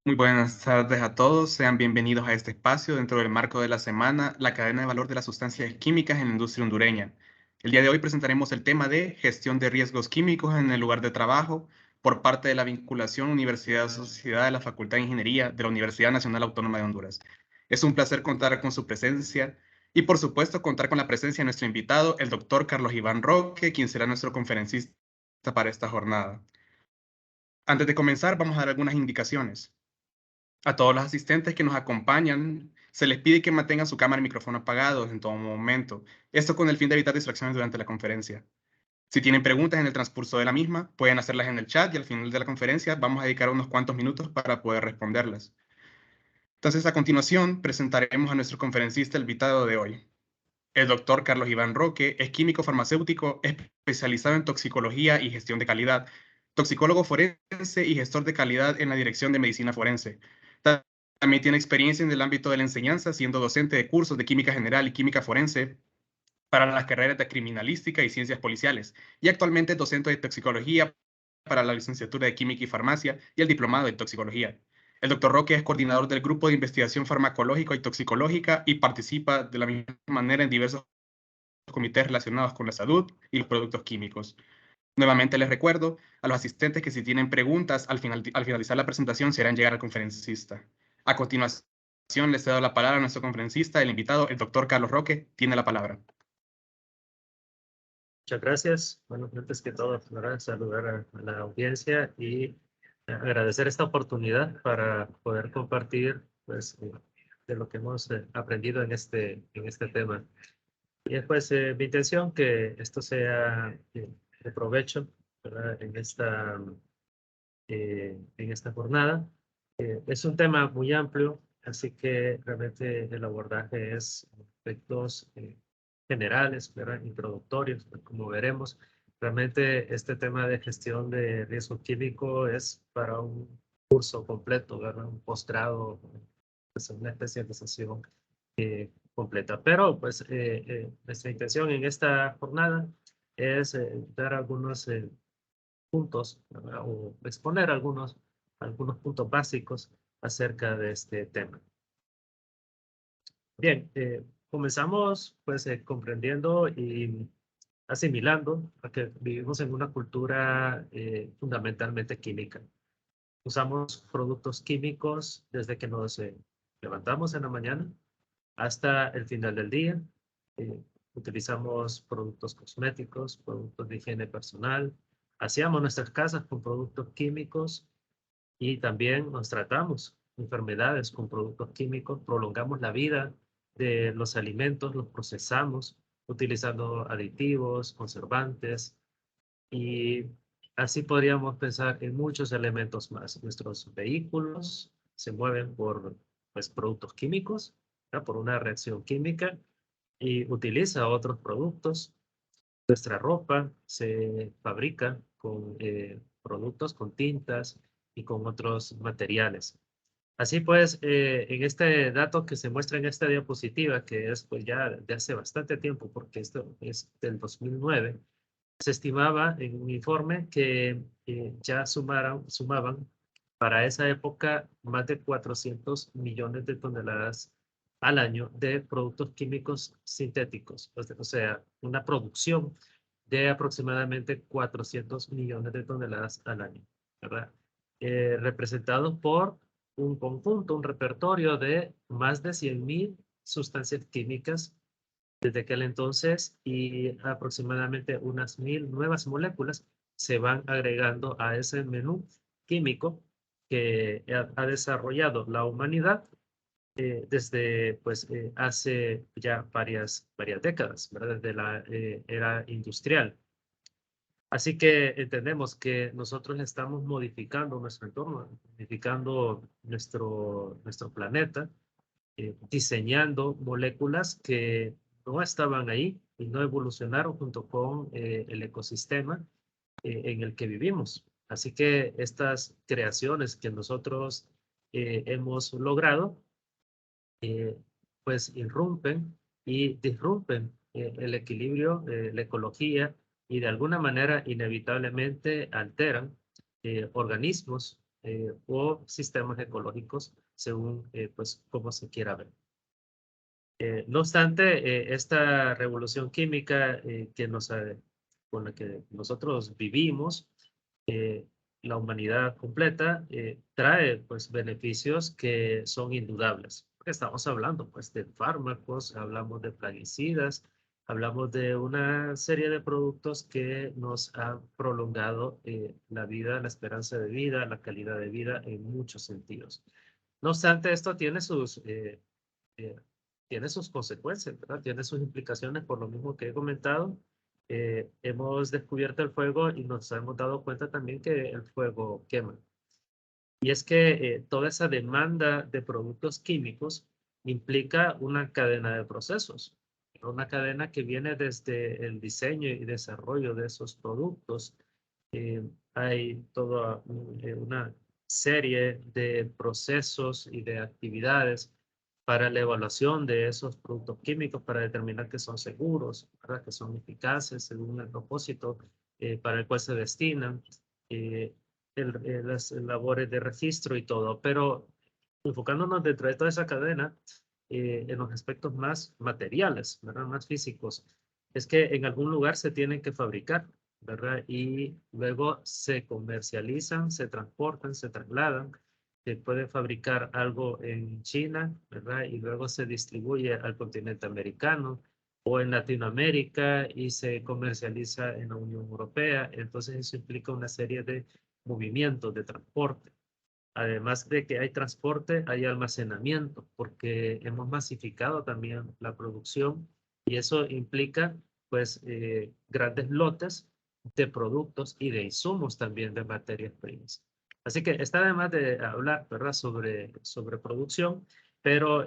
Muy buenas tardes a todos, sean bienvenidos a este espacio dentro del marco de la semana, la cadena de valor de las sustancias químicas en la industria hondureña. El día de hoy presentaremos el tema de gestión de riesgos químicos en el lugar de trabajo por parte de la vinculación Universidad-Sociedad de la Facultad de Ingeniería de la Universidad Nacional Autónoma de Honduras. Es un placer contar con su presencia y por supuesto contar con la presencia de nuestro invitado, el doctor Carlos Iván Roque, quien será nuestro conferencista para esta jornada. Antes de comenzar, vamos a dar algunas indicaciones. A todos los asistentes que nos acompañan, se les pide que mantengan su cámara y micrófono apagados en todo momento. Esto con el fin de evitar distracciones durante la conferencia. Si tienen preguntas en el transcurso de la misma, pueden hacerlas en el chat y al final de la conferencia vamos a dedicar unos cuantos minutos para poder responderlas. Entonces, a continuación, presentaremos a nuestro conferencista invitado de hoy. El doctor Carlos Iván Roque es químico farmacéutico especializado en toxicología y gestión de calidad, toxicólogo forense y gestor de calidad en la Dirección de Medicina Forense. También tiene experiencia en el ámbito de la enseñanza, siendo docente de cursos de química general y química forense para las carreras de criminalística y ciencias policiales, y actualmente es docente de toxicología para la licenciatura de química y farmacia y el diplomado de toxicología. El doctor Roque es coordinador del grupo de investigación farmacológica y toxicológica y participa de la misma manera en diversos comités relacionados con la salud y los productos químicos. Nuevamente les recuerdo a los asistentes que si tienen preguntas al finalizar la presentación serán llegar al conferencista. A continuación les cedo la palabra a nuestro conferencista, el invitado, el doctor Carlos Roque, tiene la palabra. Muchas gracias. Bueno, antes que todo, ¿verdad? Saludar a la audiencia y agradecer esta oportunidad para poder compartir pues, de lo que hemos aprendido en este tema. Y es pues mi intención que esto sea de provecho, ¿verdad? En esta jornada. Es un tema muy amplio, así que realmente el abordaje es aspectos generales, ¿verdad? Introductorios, como veremos. Realmente este tema de gestión de riesgo químico es para un curso completo, ¿verdad? Un posgrado, pues una especialización completa. Pero pues nuestra intención en esta jornada es dar algunos puntos, ¿verdad? O exponer algunos puntos básicos acerca de este tema. Bien, comenzamos pues comprendiendo y asimilando a que vivimos en una cultura fundamentalmente química. Usamos productos químicos desde que nos levantamos en la mañana hasta el final del día. Eh, Utilizamos productos cosméticos, productos de higiene personal, hacíamos nuestras casas con productos químicos y también nos tratamos enfermedades con productos químicos, prolongamos la vida de los alimentos, los procesamos utilizando aditivos, conservantes y así podríamos pensar en muchos elementos más. Nuestros vehículos se mueven por pues, productos químicos, ¿verdad? Por una reacción química y utiliza otros productos. Nuestra ropa se fabrica con productos, con tintas y con otros materiales. Así pues, en este dato que se muestra en esta diapositiva, que es pues ya de hace bastante tiempo, porque esto es del 2009, se estimaba en un informe que ya sumaban para esa época más de 400 millones de toneladas al año de productos químicos sintéticos, o sea, una producción de aproximadamente 400 millones de toneladas al año, ¿verdad? Representados por un conjunto, un repertorio de más de 100.000 sustancias químicas desde aquel entonces y aproximadamente unas 1.000 nuevas moléculas se van agregando a ese menú químico que ha desarrollado la humanidad desde pues, hace ya varias décadas, ¿verdad? Desde la era industrial. Así que entendemos que nosotros estamos modificando nuestro entorno, modificando nuestro planeta, diseñando moléculas que no estaban ahí y no evolucionaron junto con el ecosistema en el que vivimos. Así que estas creaciones que nosotros hemos logrado, eh, pues irrumpen y disrumpen el equilibrio, la ecología y de alguna manera inevitablemente alteran organismos o sistemas ecológicos, según pues cómo se quiera ver. No obstante, esta revolución química con la que nosotros vivimos, la humanidad completa, trae pues beneficios que son indudables. Porque estamos hablando pues de fármacos, hablamos de plaguicidas, hablamos de una serie de productos que nos han prolongado la vida, la esperanza de vida, la calidad de vida en muchos sentidos. No obstante, esto eh, tiene sus consecuencias, ¿verdad? Tiene sus implicaciones por lo mismo que he comentado. Hemos descubierto el fuego y nos hemos dado cuenta también que el fuego quema. Y es que toda esa demanda de productos químicos implica una cadena de procesos, una cadena que viene desde el diseño y desarrollo de esos productos. Hay toda una serie de procesos y de actividades para la evaluación de esos productos químicos para determinar que son seguros, ¿verdad? Que son eficaces según el propósito para el cual se destinan. Eh, las labores de registro y todo, pero enfocándonos dentro de toda esa cadena, en los aspectos más materiales, ¿verdad? Más físicos, es que en algún lugar se tienen que fabricar, ¿verdad? Y luego se comercializan, se transportan, se trasladan. Se puede fabricar algo en China, ¿verdad? Y luego se distribuye al continente americano o en Latinoamérica y se comercializa en la Unión Europea. Entonces eso implica una serie de movimientos de transporte. Además de que hay transporte, hay almacenamiento, porque hemos masificado también la producción y eso implica pues grandes lotes de productos y de insumos también de materias primas. Así que está además de hablar, ¿verdad?, sobre producción, pero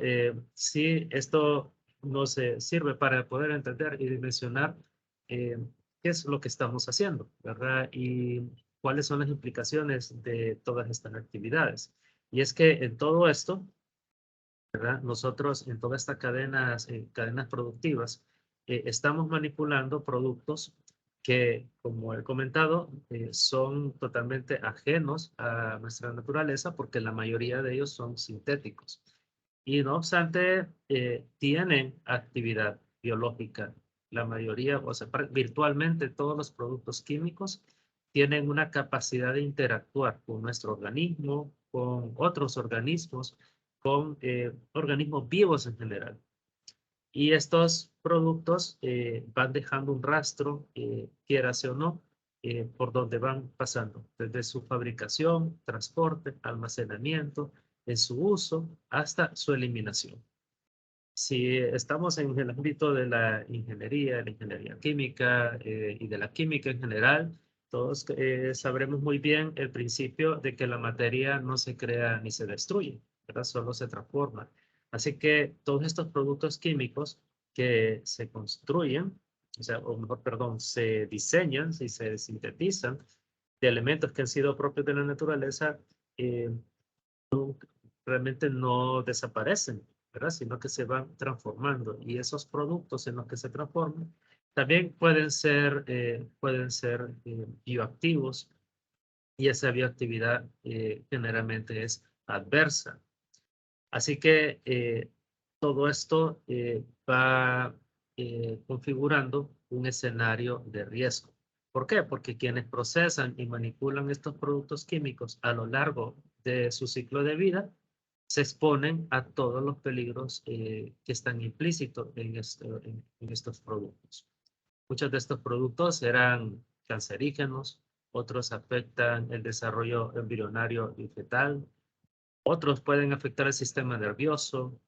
sí esto nos sirve para poder entender y dimensionar eh, qué es lo que estamos haciendo, ¿verdad? Y cuáles son las implicaciones de todas estas actividades. Y es que en todo esto, ¿verdad? Nosotros en todas estas cadenas productivas, estamos manipulando productos que, como he comentado, son totalmente ajenos a nuestra naturaleza porque la mayoría de ellos son sintéticos. Y no obstante, tienen actividad biológica. La mayoría, o sea, virtualmente todos los productos químicos tienen una capacidad de interactuar con nuestro organismo, con otros organismos, con organismos vivos en general. Y estos productos van dejando un rastro, quieras o no, por donde van pasando, desde su fabricación, transporte, almacenamiento, en su uso, hasta su eliminación. Si estamos en el ámbito de la ingeniería química y de la química en general, todos sabremos muy bien el principio de que la materia no se crea ni se destruye, ¿verdad? Solo se transforma. Así que todos estos productos químicos que se construyen, o sea, o mejor, perdón, se diseñan y se sintetizan de elementos que han sido propios de la naturaleza, eh, realmente no desaparecen, ¿verdad? Sino que se van transformando y esos productos en los que se transforman también pueden ser bioactivos y esa bioactividad generalmente es adversa. Así que todo esto va configurando un escenario de riesgo. ¿Por qué? Porque quienes procesan y manipulan estos productos químicos a lo largo de su ciclo de vida se exponen a todos los peligros que están implícitos en estos productos. Muchos de estos productos eran cancerígenos, otros afectan el desarrollo embrionario y fetal, otros pueden afectar el sistema nervioso,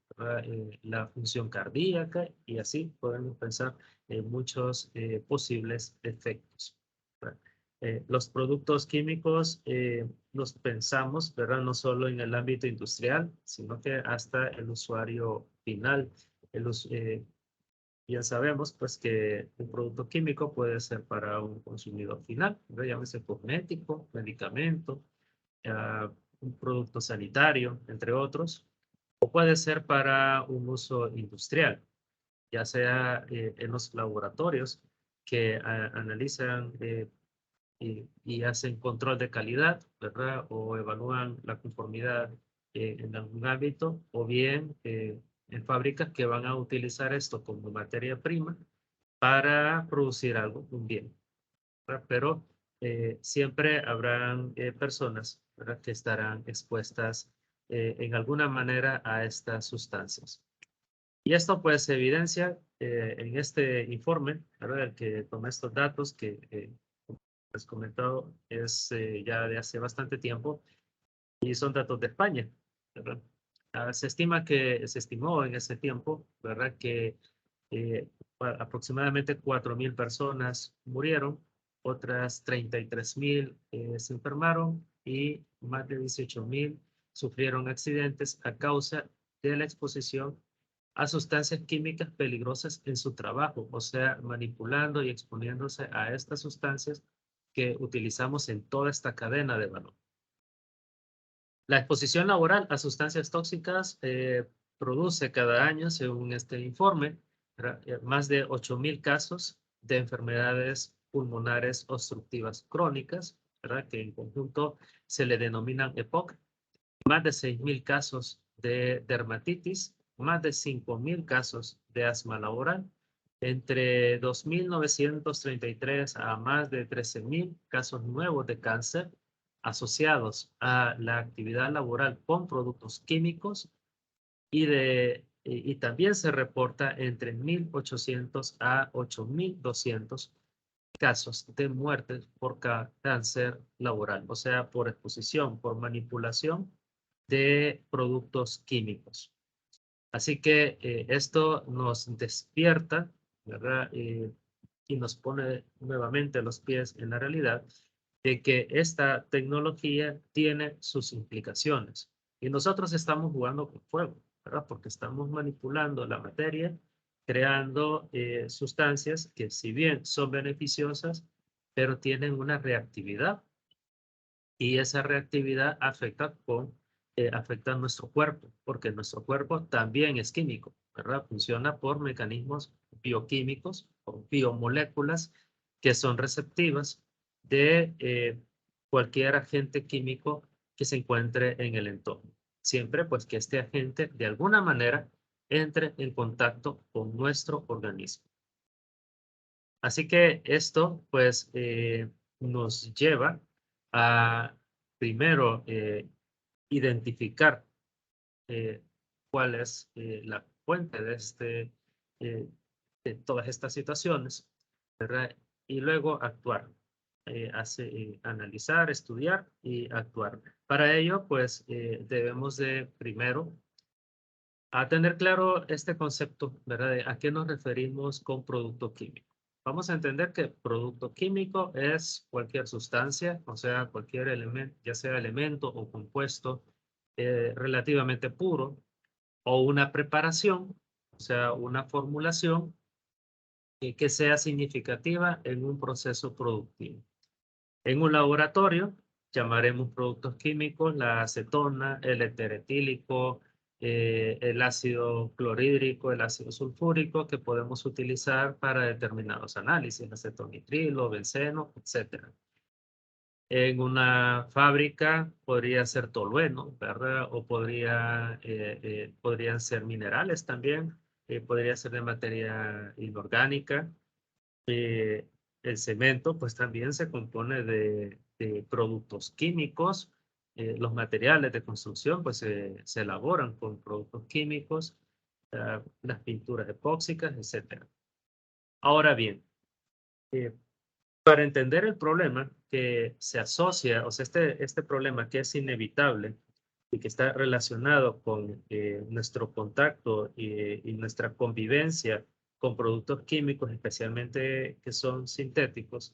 la función cardíaca y así podemos pensar en muchos posibles efectos. Los productos químicos los pensamos, ¿verdad? No solo en el ámbito industrial, sino que hasta el usuario final. Ya sabemos pues que un producto químico puede ser para un consumidor final, ¿verdad? Llámese cosmético, medicamento, uh, un producto sanitario, entre otros, o puede ser para un uso industrial, ya sea en los laboratorios que analizan y hacen control de calidad, ¿verdad? O evalúan la conformidad en algún ámbito, o bien en fábricas que van a utilizar esto como materia prima para producir algo, un bien, ¿verdad? Pero siempre habrán personas, ¿verdad?, que estarán expuestas en alguna manera a estas sustancias. Y esto pues se evidencia en este informe, ¿verdad?, el que toma estos datos que les he comentado es ya de hace bastante tiempo y son datos de España, ¿verdad? Se estimó en ese tiempo, ¿verdad?, que aproximadamente 4.000 personas murieron, otras 33.000 se enfermaron y más de 18.000 sufrieron accidentes a causa de la exposición a sustancias químicas peligrosas en su trabajo, o sea, manipulando y exponiéndose a estas sustancias que utilizamos en toda esta cadena de valor. La exposición laboral a sustancias tóxicas produce cada año, según este informe, más de 8.000 casos de enfermedades pulmonares obstructivas crónicas, ¿verdad?, que en conjunto se le denominan EPOC, más de 6.000 casos de dermatitis, más de 5.000 casos de asma laboral, entre 2.933 a más de 13.000 casos nuevos de cáncer asociados a la actividad laboral con productos químicos y también se reporta entre 1.800 a 8.200 casos de muerte por cáncer laboral, o sea, por exposición, por manipulación de productos químicos. Así que esto nos despierta, ¿verdad? Y nos pone nuevamente los pies en la realidad de que esta tecnología tiene sus implicaciones. Y nosotros estamos jugando con fuego, ¿verdad? Porque estamos manipulando la materia, creando sustancias que si bien son beneficiosas, pero tienen una reactividad y esa reactividad afecta a nuestro cuerpo, porque nuestro cuerpo también es químico, ¿verdad? Funciona por mecanismos bioquímicos o biomoléculas que son receptivas de cualquier agente químico que se encuentre en el entorno. Siempre pues que este agente de alguna manera entre en contacto con nuestro organismo. Así que esto pues nos lleva a primero identificar cuál es la fuente eh, de todas estas situaciones, ¿verdad? Y luego actuar, analizar, estudiar y actuar. Para ello, pues debemos de primero a tener claro este concepto, ¿verdad? De a qué nos referimos con producto químico. Vamos a entender que producto químico es cualquier sustancia, o sea, cualquier elemento, ya sea elemento o compuesto relativamente puro, o una preparación, o sea, una formulación que sea significativa en un proceso productivo. En un laboratorio llamaremos productos químicos la acetona, el eteretílico, el ácido clorhídrico, el ácido sulfúrico que podemos utilizar para determinados análisis, acetonitrilo, benceno, etc. En una fábrica podría ser tolueno, ¿verdad? O podrían ser minerales también, podría ser de materia inorgánica. Eh, el cemento pues también se compone de productos químicos. Los materiales de construcción pues se elaboran con productos químicos, las pinturas epóxicas, etc. Ahora bien, eh, para entender el problema que se asocia, o sea, este problema que es inevitable y que está relacionado con nuestro contacto y nuestra convivencia con productos químicos, especialmente que son sintéticos,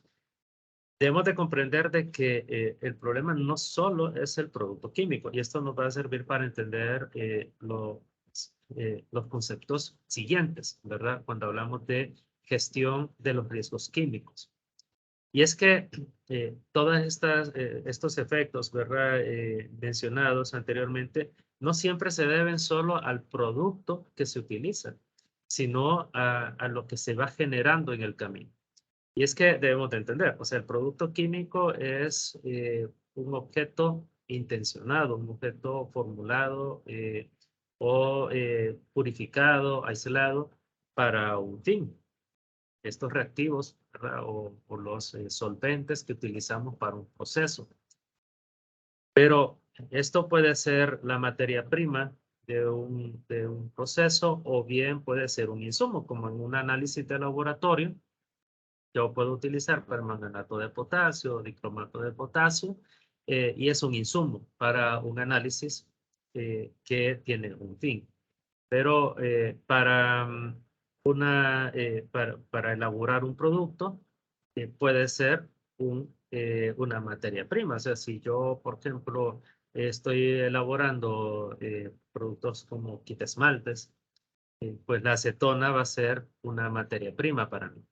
debemos de comprender de que el problema no solo es el producto químico, y esto nos va a servir para entender los conceptos siguientes, ¿verdad? Cuando hablamos de gestión de los riesgos químicos. Y es que todos estos efectos, ¿verdad? Mencionados anteriormente, no siempre se deben solo al producto que se utiliza, sino a lo que se va generando en el camino. Y es que debemos de entender, o sea, el producto químico es un objeto intencionado, un objeto formulado o purificado, aislado para un fin. Estos reactivos, ¿verdad? O los solventes que utilizamos para un proceso. Pero esto puede ser la materia prima de un proceso o bien puede ser un insumo, como en un análisis de laboratorio. Yo puedo utilizar permanganato de potasio, dicromato de potasio, y es un insumo para un análisis que tiene un fin. Pero para elaborar un producto puede ser una materia prima. O sea, si yo, por ejemplo, estoy elaborando productos como kit esmaltes, pues la acetona va a ser una materia prima para mí.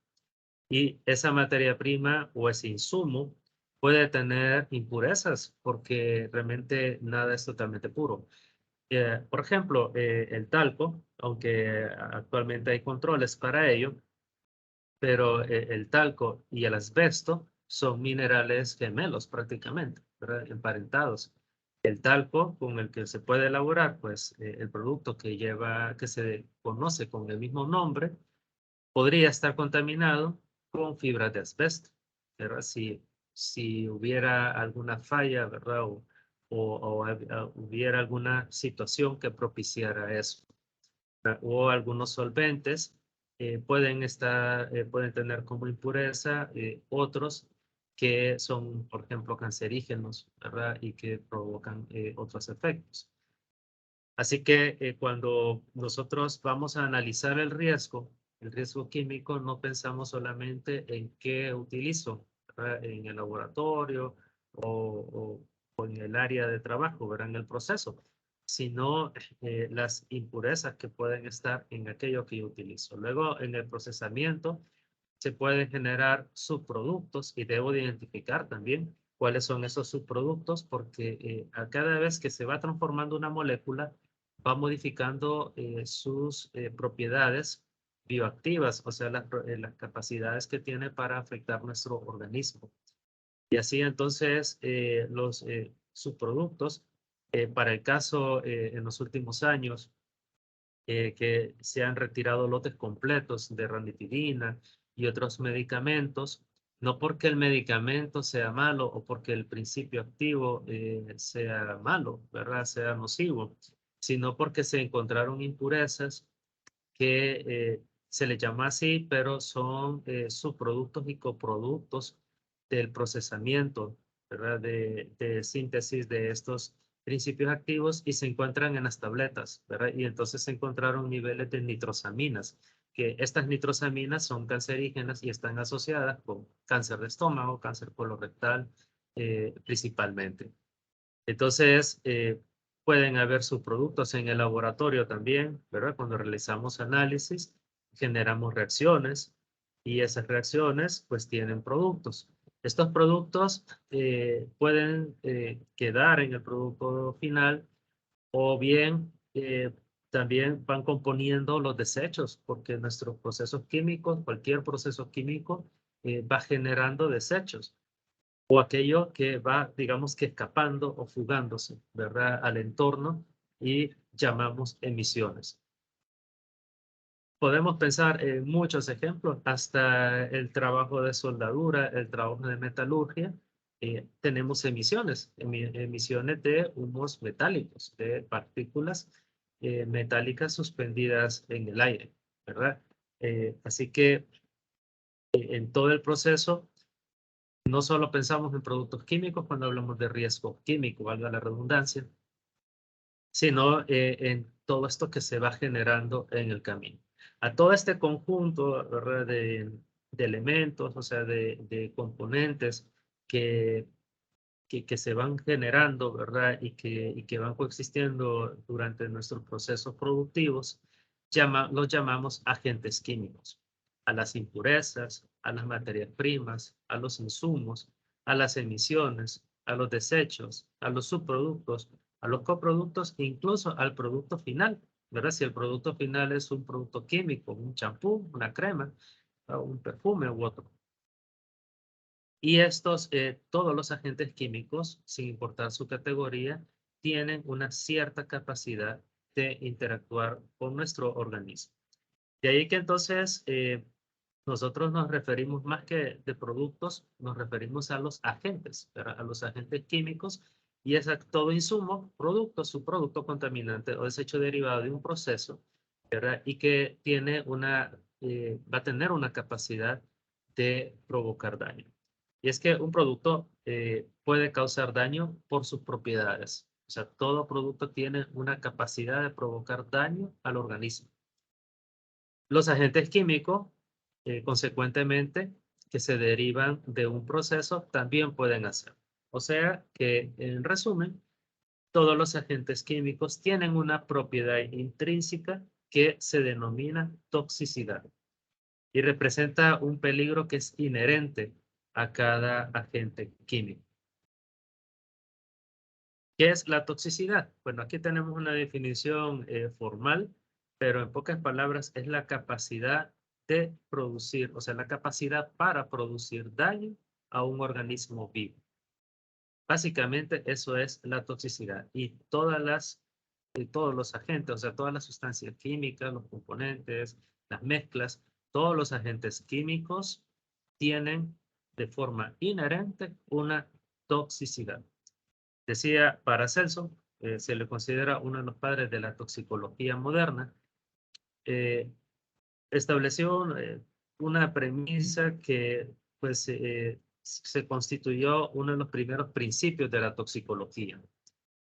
Y esa materia prima o ese insumo puede tener impurezas porque realmente nada es totalmente puro. Por ejemplo, el talco, aunque actualmente hay controles para ello, pero el talco y el asbesto son minerales gemelos prácticamente, ¿verdad? Emparentados. El talco con el que se puede elaborar, pues, el producto que se conoce con el mismo nombre, podría estar contaminado con fibras de asbesto, ¿verdad? Si hubiera alguna falla, ¿verdad? O hubiera alguna situación que propiciara eso. O algunos solventes pueden tener como impureza otros que son, por ejemplo, cancerígenos, ¿verdad? Y que provocan otros efectos. Así que cuando nosotros vamos a analizar el riesgo químico, no pensamos solamente en qué utilizo, ¿verdad? En el laboratorio o en el área de trabajo, ¿verdad? En el proceso, sino las impurezas que pueden estar en aquello que yo utilizo. Luego, en el procesamiento, se pueden generar subproductos y debo de identificar también cuáles son esos subproductos porque a cada vez que se va transformando una molécula, va modificando sus propiedades bioactivas, o sea, las capacidades que tiene para afectar nuestro organismo. Y así entonces los subproductos, para el caso en los últimos años, que se han retirado lotes completos de ranitidina y otros medicamentos, no porque el medicamento sea malo o porque el principio activo sea malo, ¿verdad? Sea nocivo, sino porque se encontraron impurezas que se les llama así, pero son subproductos y coproductos del procesamiento, ¿verdad? De síntesis de estos principios activos y se encuentran en las tabletas, ¿verdad? Y entonces se encontraron niveles de nitrosaminas, que estas nitrosaminas son cancerígenas y están asociadas con cáncer de estómago, cáncer colorectal, principalmente. Entonces, pueden haber subproductos en el laboratorio también, ¿verdad? Cuando realizamos análisis, generamos reacciones y esas reacciones pues tienen productos. Estos productos pueden quedar en el producto final o bien también van componiendo los desechos, porque nuestros procesos químicos, cualquier proceso químico, va generando desechos o aquello que va, digamos que escapando o fugándose, ¿verdad? Al entorno y llamamos emisiones. Podemos pensar en muchos ejemplos, hasta el trabajo de soldadura, el trabajo de metalurgia, tenemos emisiones de humos metálicos, de partículas metálicas suspendidas en el aire, ¿verdad? Así que en todo el proceso no solo pensamos en productos químicos cuando hablamos de riesgo químico, valga la redundancia, sino en todo esto que se va generando en el camino. A todo este conjunto, ¿verdad? De elementos, o sea, de componentes que, que se van generando, ¿verdad? Y que van coexistiendo durante nuestros procesos productivos, los llamamos agentes químicos. A las impurezas, a las materias primas, a los insumos, a las emisiones, a los desechos, a los subproductos, a los coproductos e incluso al producto final, ¿verdad? Si el producto final es un producto químico, un champú, una crema, un perfume u otro. Y estos, todos los agentes químicos, sin importar su categoría, tienen una cierta capacidad de interactuar con nuestro organismo. De ahí que entonces nosotros nos referimos más que de productos, nos referimos a los agentes, ¿verdad? A los agentes químicos, y es a todo insumo, producto, subproducto contaminante o desecho derivado de un proceso, ¿verdad? Y que tiene va a tener una capacidad de provocar daño. Y es que un producto puede causar daño por sus propiedades. O sea, todo producto tiene una capacidad de provocar daño al organismo. Los agentes químicos, consecuentemente, que se derivan de un proceso, también pueden hacer. O sea que, en resumen, todos los agentes químicos tienen una propiedad intrínseca que se denomina toxicidad y representa un peligro que es inherente a cada agente químico. ¿Qué es la toxicidad? Bueno, aquí tenemos una definición formal, pero en pocas palabras es la capacidad de producir, o sea, la capacidad para producir daño a un organismo vivo. Básicamente eso es la toxicidad y todos los agentes, o sea, todas las sustancias químicas, los componentes, las mezclas, todos los agentes químicos tienen de forma inherente una toxicidad. Decía Paracelso, se le considera uno de los padres de la toxicología moderna, eh, estableció una premisa que pues, se constituyó uno de los primeros principios de la toxicología,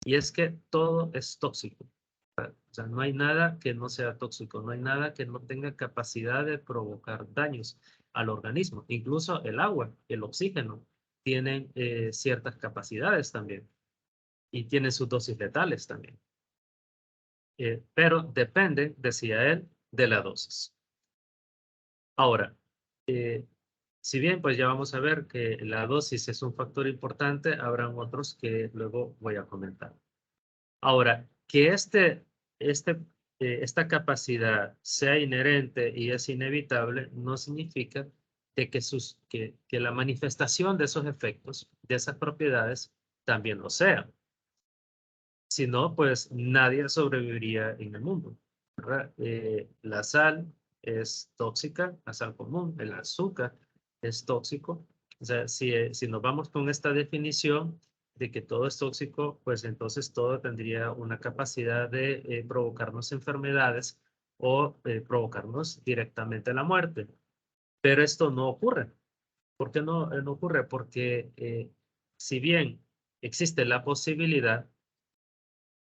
y es que todo es tóxico. O sea, no hay nada que no sea tóxico, no hay nada que no tenga capacidad de provocar daños al organismo. Incluso el agua, el oxígeno, tienen ciertas capacidades también y tienen sus dosis letales también. Pero depende, decía él, de la dosis. Ahora, si bien pues ya vamos a ver que la dosis es un factor importante, habrán otros que luego voy a comentar. Ahora, que esta capacidad sea inherente y es inevitable, no significa de que la manifestación de esos efectos, de esas propiedades, también lo sea. Si no, pues nadie sobreviviría en el mundo, ¿verdad? La sal es tóxica, la sal común, el azúcar es tóxico. O sea, si nos vamos con esta definición de que todo es tóxico, pues entonces todo tendría una capacidad de provocarnos enfermedades o provocarnos directamente la muerte. Pero esto no ocurre. ¿Por qué no ocurre? Porque si bien existe la posibilidad,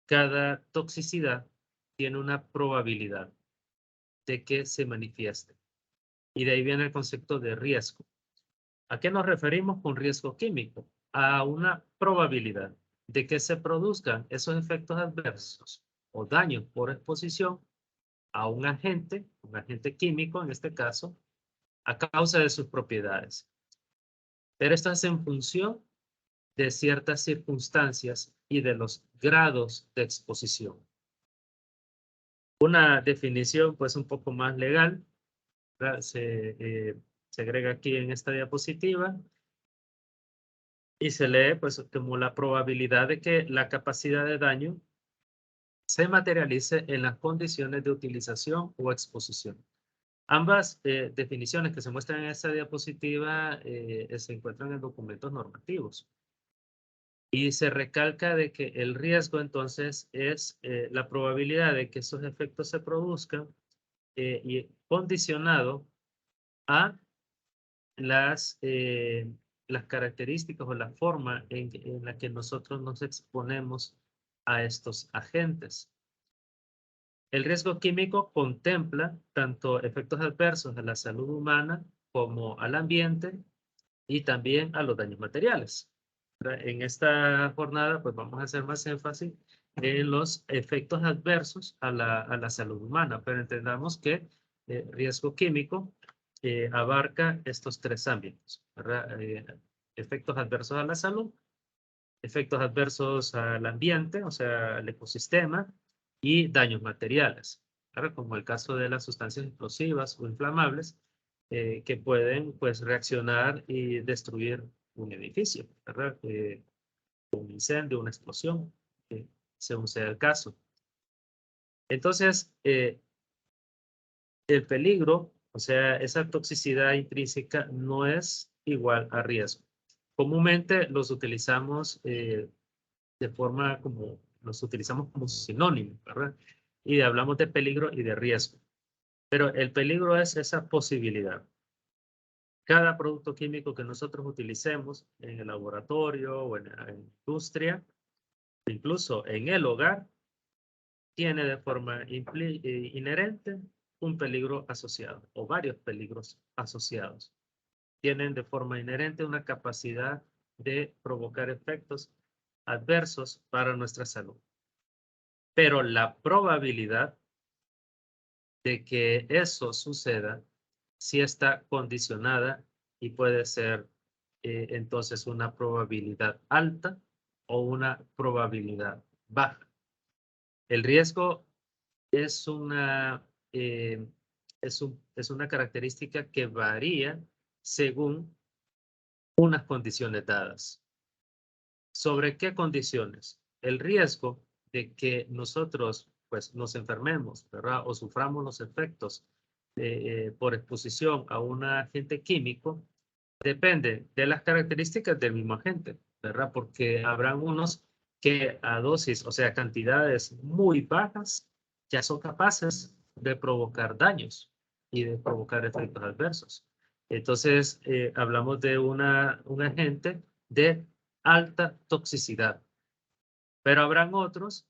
cada toxicidad tiene una probabilidad de que se manifieste. Y de ahí viene el concepto de riesgo. ¿A qué nos referimos con riesgo químico? A una probabilidad de que se produzcan esos efectos adversos o daños por exposición a un agente químico en este caso, a causa de sus propiedades. Pero esto es en función de ciertas circunstancias y de los grados de exposición. Una definición pues un poco más legal, se agrega aquí en esta diapositiva y se lee pues como la probabilidad de que la capacidad de daño se materialice en las condiciones de utilización o exposición. Ambas definiciones que se muestran en esta diapositiva se encuentran en documentos normativos. Y se recalca de que el riesgo entonces es la probabilidad de que esos efectos se produzcan y condicionado a las características o la forma en la que nosotros nos exponemos a estos agentes. El riesgo químico contempla tanto efectos adversos a la salud humana como al ambiente y también a los daños materiales. En esta jornada, pues vamos a hacer más énfasis en los efectos adversos a la salud humana, pero entendamos que riesgo químico abarca estos tres ámbitos, ¿verdad? Efectos adversos a la salud, efectos adversos al ambiente, o sea, al ecosistema, y daños materiales, ¿verdad? Como el caso de las sustancias explosivas o inflamables, que pueden pues reaccionar y destruir un edificio, ¿verdad? Un incendio, una explosión, según sea el caso. Entonces, el peligro, o sea, esa toxicidad intrínseca no es igual a riesgo. Comúnmente los utilizamos de forma como, los utilizamos como sinónimos, ¿verdad? Y hablamos de peligro y de riesgo. Pero el peligro es esa posibilidad. Cada producto químico que nosotros utilicemos en el laboratorio o en la industria, incluso en el hogar, tiene de forma inherente un peligro asociado o varios peligros asociados. Tienen de forma inherente una capacidad de provocar efectos adversos para nuestra salud. Pero la probabilidad de que eso suceda sí está condicionada y puede ser entonces una probabilidad alta o una probabilidad baja. El riesgo es eh, es una característica que varía según unas condiciones dadas. ¿Sobre qué condiciones? El riesgo de que nosotros pues, nos enfermemos, ¿verdad? O suframos los efectos por exposición a un agente químico depende de las características del mismo agente, ¿verdad? Porque habrán unos que a dosis, o sea, cantidades muy bajas, ya son capaces de provocar daños y de provocar efectos adversos. Entonces, hablamos de un agente de alta toxicidad, pero habrán otros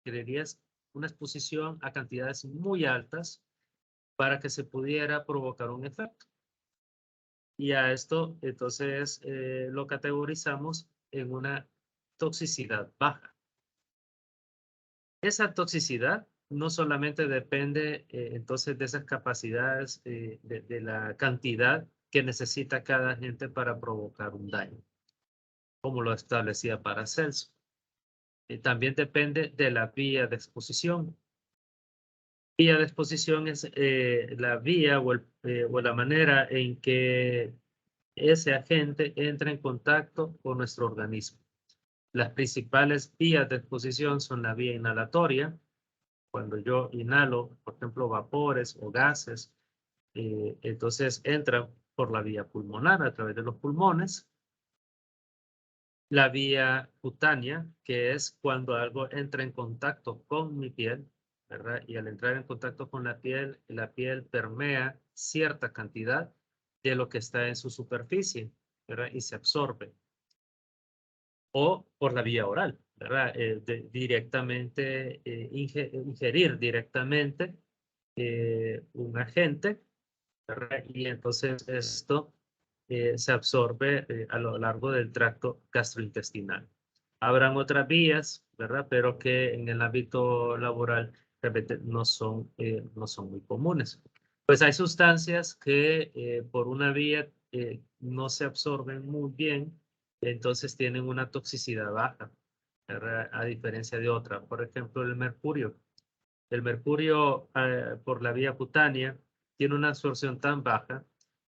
que dirías una exposición a cantidades muy altas para que se pudiera provocar un efecto. Y a esto, entonces, lo categorizamos en una toxicidad baja. Esa toxicidad no solamente depende, entonces, de esas capacidades, de la cantidad que necesita cada agente para provocar un daño, como lo establecía Paracelso. También depende de la vía de exposición. Vía de exposición es la vía o la manera en que ese agente entra en contacto con nuestro organismo. Las principales vías de exposición son la vía inhalatoria, cuando yo inhalo, por ejemplo, vapores o gases, entonces entran por la vía pulmonar a través de los pulmones. La vía cutánea, que es cuando algo entra en contacto con mi piel, ¿verdad? Y al entrar en contacto con la piel permea cierta cantidad de lo que está en su superficie, ¿verdad? Y se absorbe. O por la vía oral, ¿verdad? Directamente, ingerir directamente un agente, ¿verdad? Y entonces esto se absorbe a lo largo del tracto gastrointestinal. Habrán otras vías, ¿verdad? Pero que en el ámbito laboral realmente no son muy comunes. Pues hay sustancias que por una vía no se absorben muy bien, entonces tienen una toxicidad baja, ¿verdad? A diferencia de otra. Por ejemplo, el mercurio. El mercurio por la vía cutánea tiene una absorción tan baja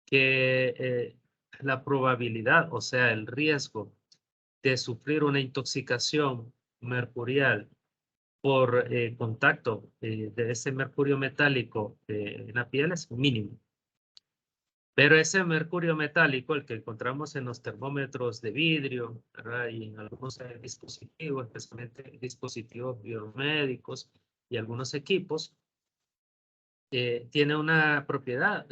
que la probabilidad, o sea, el riesgo de sufrir una intoxicación mercurial por contacto de ese mercurio metálico en la piel es mínimo. Pero ese mercurio metálico, el que encontramos en los termómetros de vidrio, ¿verdad? Y en algunos dispositivos, especialmente dispositivos biomédicos y algunos equipos, tiene una propiedad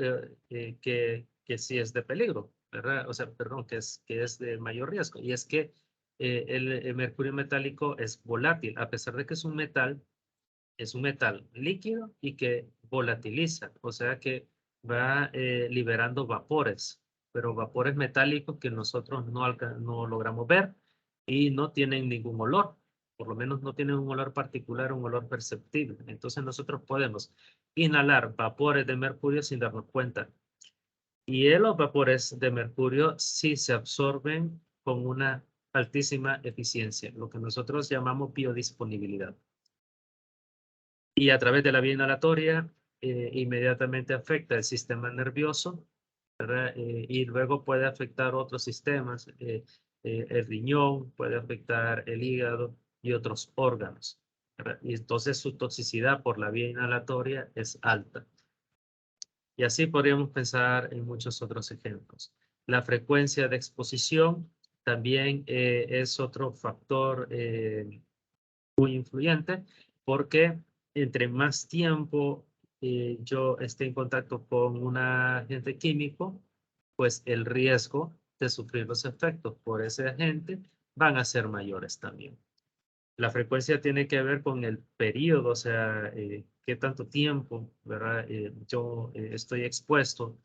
que sí es de peligro, ¿verdad? O sea, perdón, que es de mayor riesgo. Y es que el mercurio metálico es volátil, a pesar de que es un metal líquido y que volatiliza, o sea que va liberando vapores, pero vapores metálicos que nosotros no logramos ver y no tienen ningún olor, por lo menos no tienen un olor particular, un olor perceptible. Entonces nosotros podemos inhalar vapores de mercurio sin darnos cuenta. Y los vapores de mercurio sí se absorben con una altísima eficiencia, lo que nosotros llamamos biodisponibilidad. Y a través de la vía inhalatoria inmediatamente afecta el sistema nervioso ¿verdad? Y luego puede afectar otros sistemas, el riñón, puede afectar el hígado y otros órganos, ¿verdad? Y entonces su toxicidad por la vía inhalatoria es alta. Y así podríamos pensar en muchos otros ejemplos. La frecuencia de exposición también es otro factor muy influyente, porque entre más tiempo yo esté en contacto con un agente químico, pues el riesgo de sufrir los efectos por ese agente van a ser mayores también. La frecuencia tiene que ver con el periodo, o sea, qué tanto tiempo, ¿verdad? Yo estoy expuesto,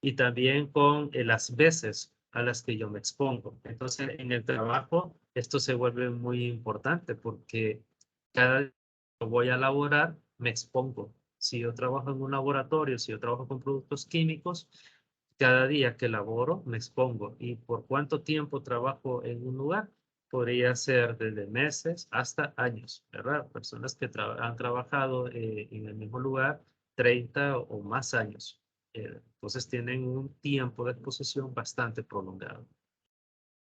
y también con las veces a las que yo me expongo. Entonces, en el trabajo, esto se vuelve muy importante porque cada día que voy a laborar, me expongo. Si yo trabajo en un laboratorio, si yo trabajo con productos químicos, cada día que laboro, me expongo. ¿Y por cuánto tiempo trabajo en un lugar? Podría ser desde meses hasta años, ¿verdad? Personas que han trabajado en el mismo lugar 30 o más años. Entonces tienen un tiempo de exposición bastante prolongado.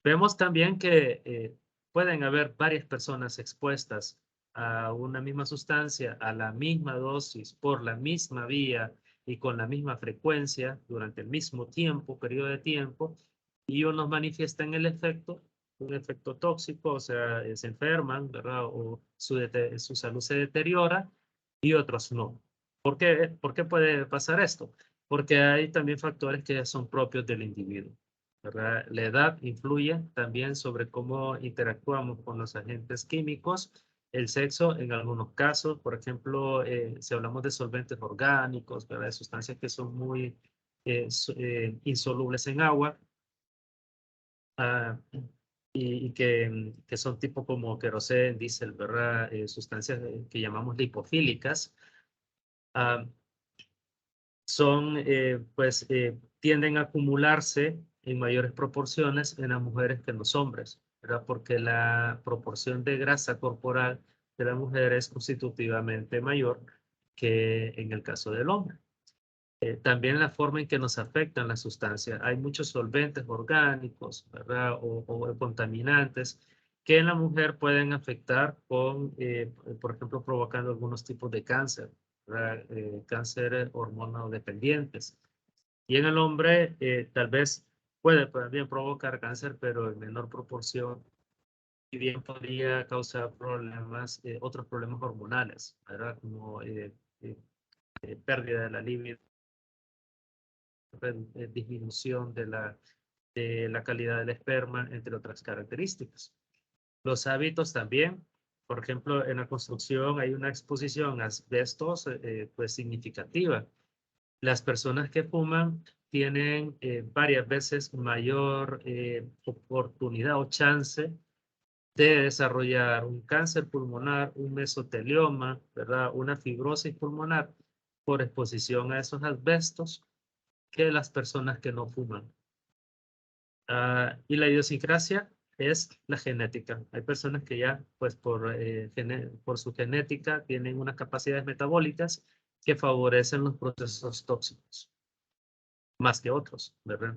Vemos también que pueden haber varias personas expuestas a una misma sustancia, a la misma dosis, por la misma vía y con la misma frecuencia durante el mismo tiempo, periodo de tiempo, y unos manifiestan el efecto, un efecto tóxico, o sea, se enferman, ¿verdad? O su salud se deteriora, y otros no. ¿Por qué puede pasar esto? Porque hay también factores que son propios del individuo, ¿verdad? La edad influye también sobre cómo interactuamos con los agentes químicos. El sexo, en algunos casos, por ejemplo, si hablamos de solventes orgánicos, ¿verdad? De sustancias que son muy insolubles en agua, ah, y que son tipo como queroseno, diésel, ¿verdad? Sustancias que llamamos lipofílicas, ah, son, pues, tienden a acumularse en mayores proporciones en las mujeres que en los hombres, ¿verdad? Porque la proporción de grasa corporal de la mujer es constitutivamente mayor que en el caso del hombre. También la forma en que nos afectan las sustancias. Hay muchos solventes orgánicos, ¿verdad? O contaminantes que en la mujer pueden afectar con, por ejemplo, provocando algunos tipos de cáncer, ¿verdad? Cáncer hormonodependientes. Y en el hombre tal vez puede también provocar cáncer, pero en menor proporción, y bien podría causar problemas, otros problemas hormonales, ¿verdad? Como eh, pérdida de la libido, disminución de la calidad del esperma, entre otras características. Los hábitos también, por ejemplo, en la construcción hay una exposición a asbestos pues significativa. Las personas que fuman tienen varias veces mayor oportunidad o chance de desarrollar un cáncer pulmonar, un mesotelioma, ¿verdad? Una fibrosis pulmonar por exposición a esos asbestos que las personas que no fuman. Y la idiosincrasia es la genética. Hay personas que ya, pues por su genética, tienen unas capacidades metabólicas que favorecen los procesos tóxicos, más que otros, ¿verdad?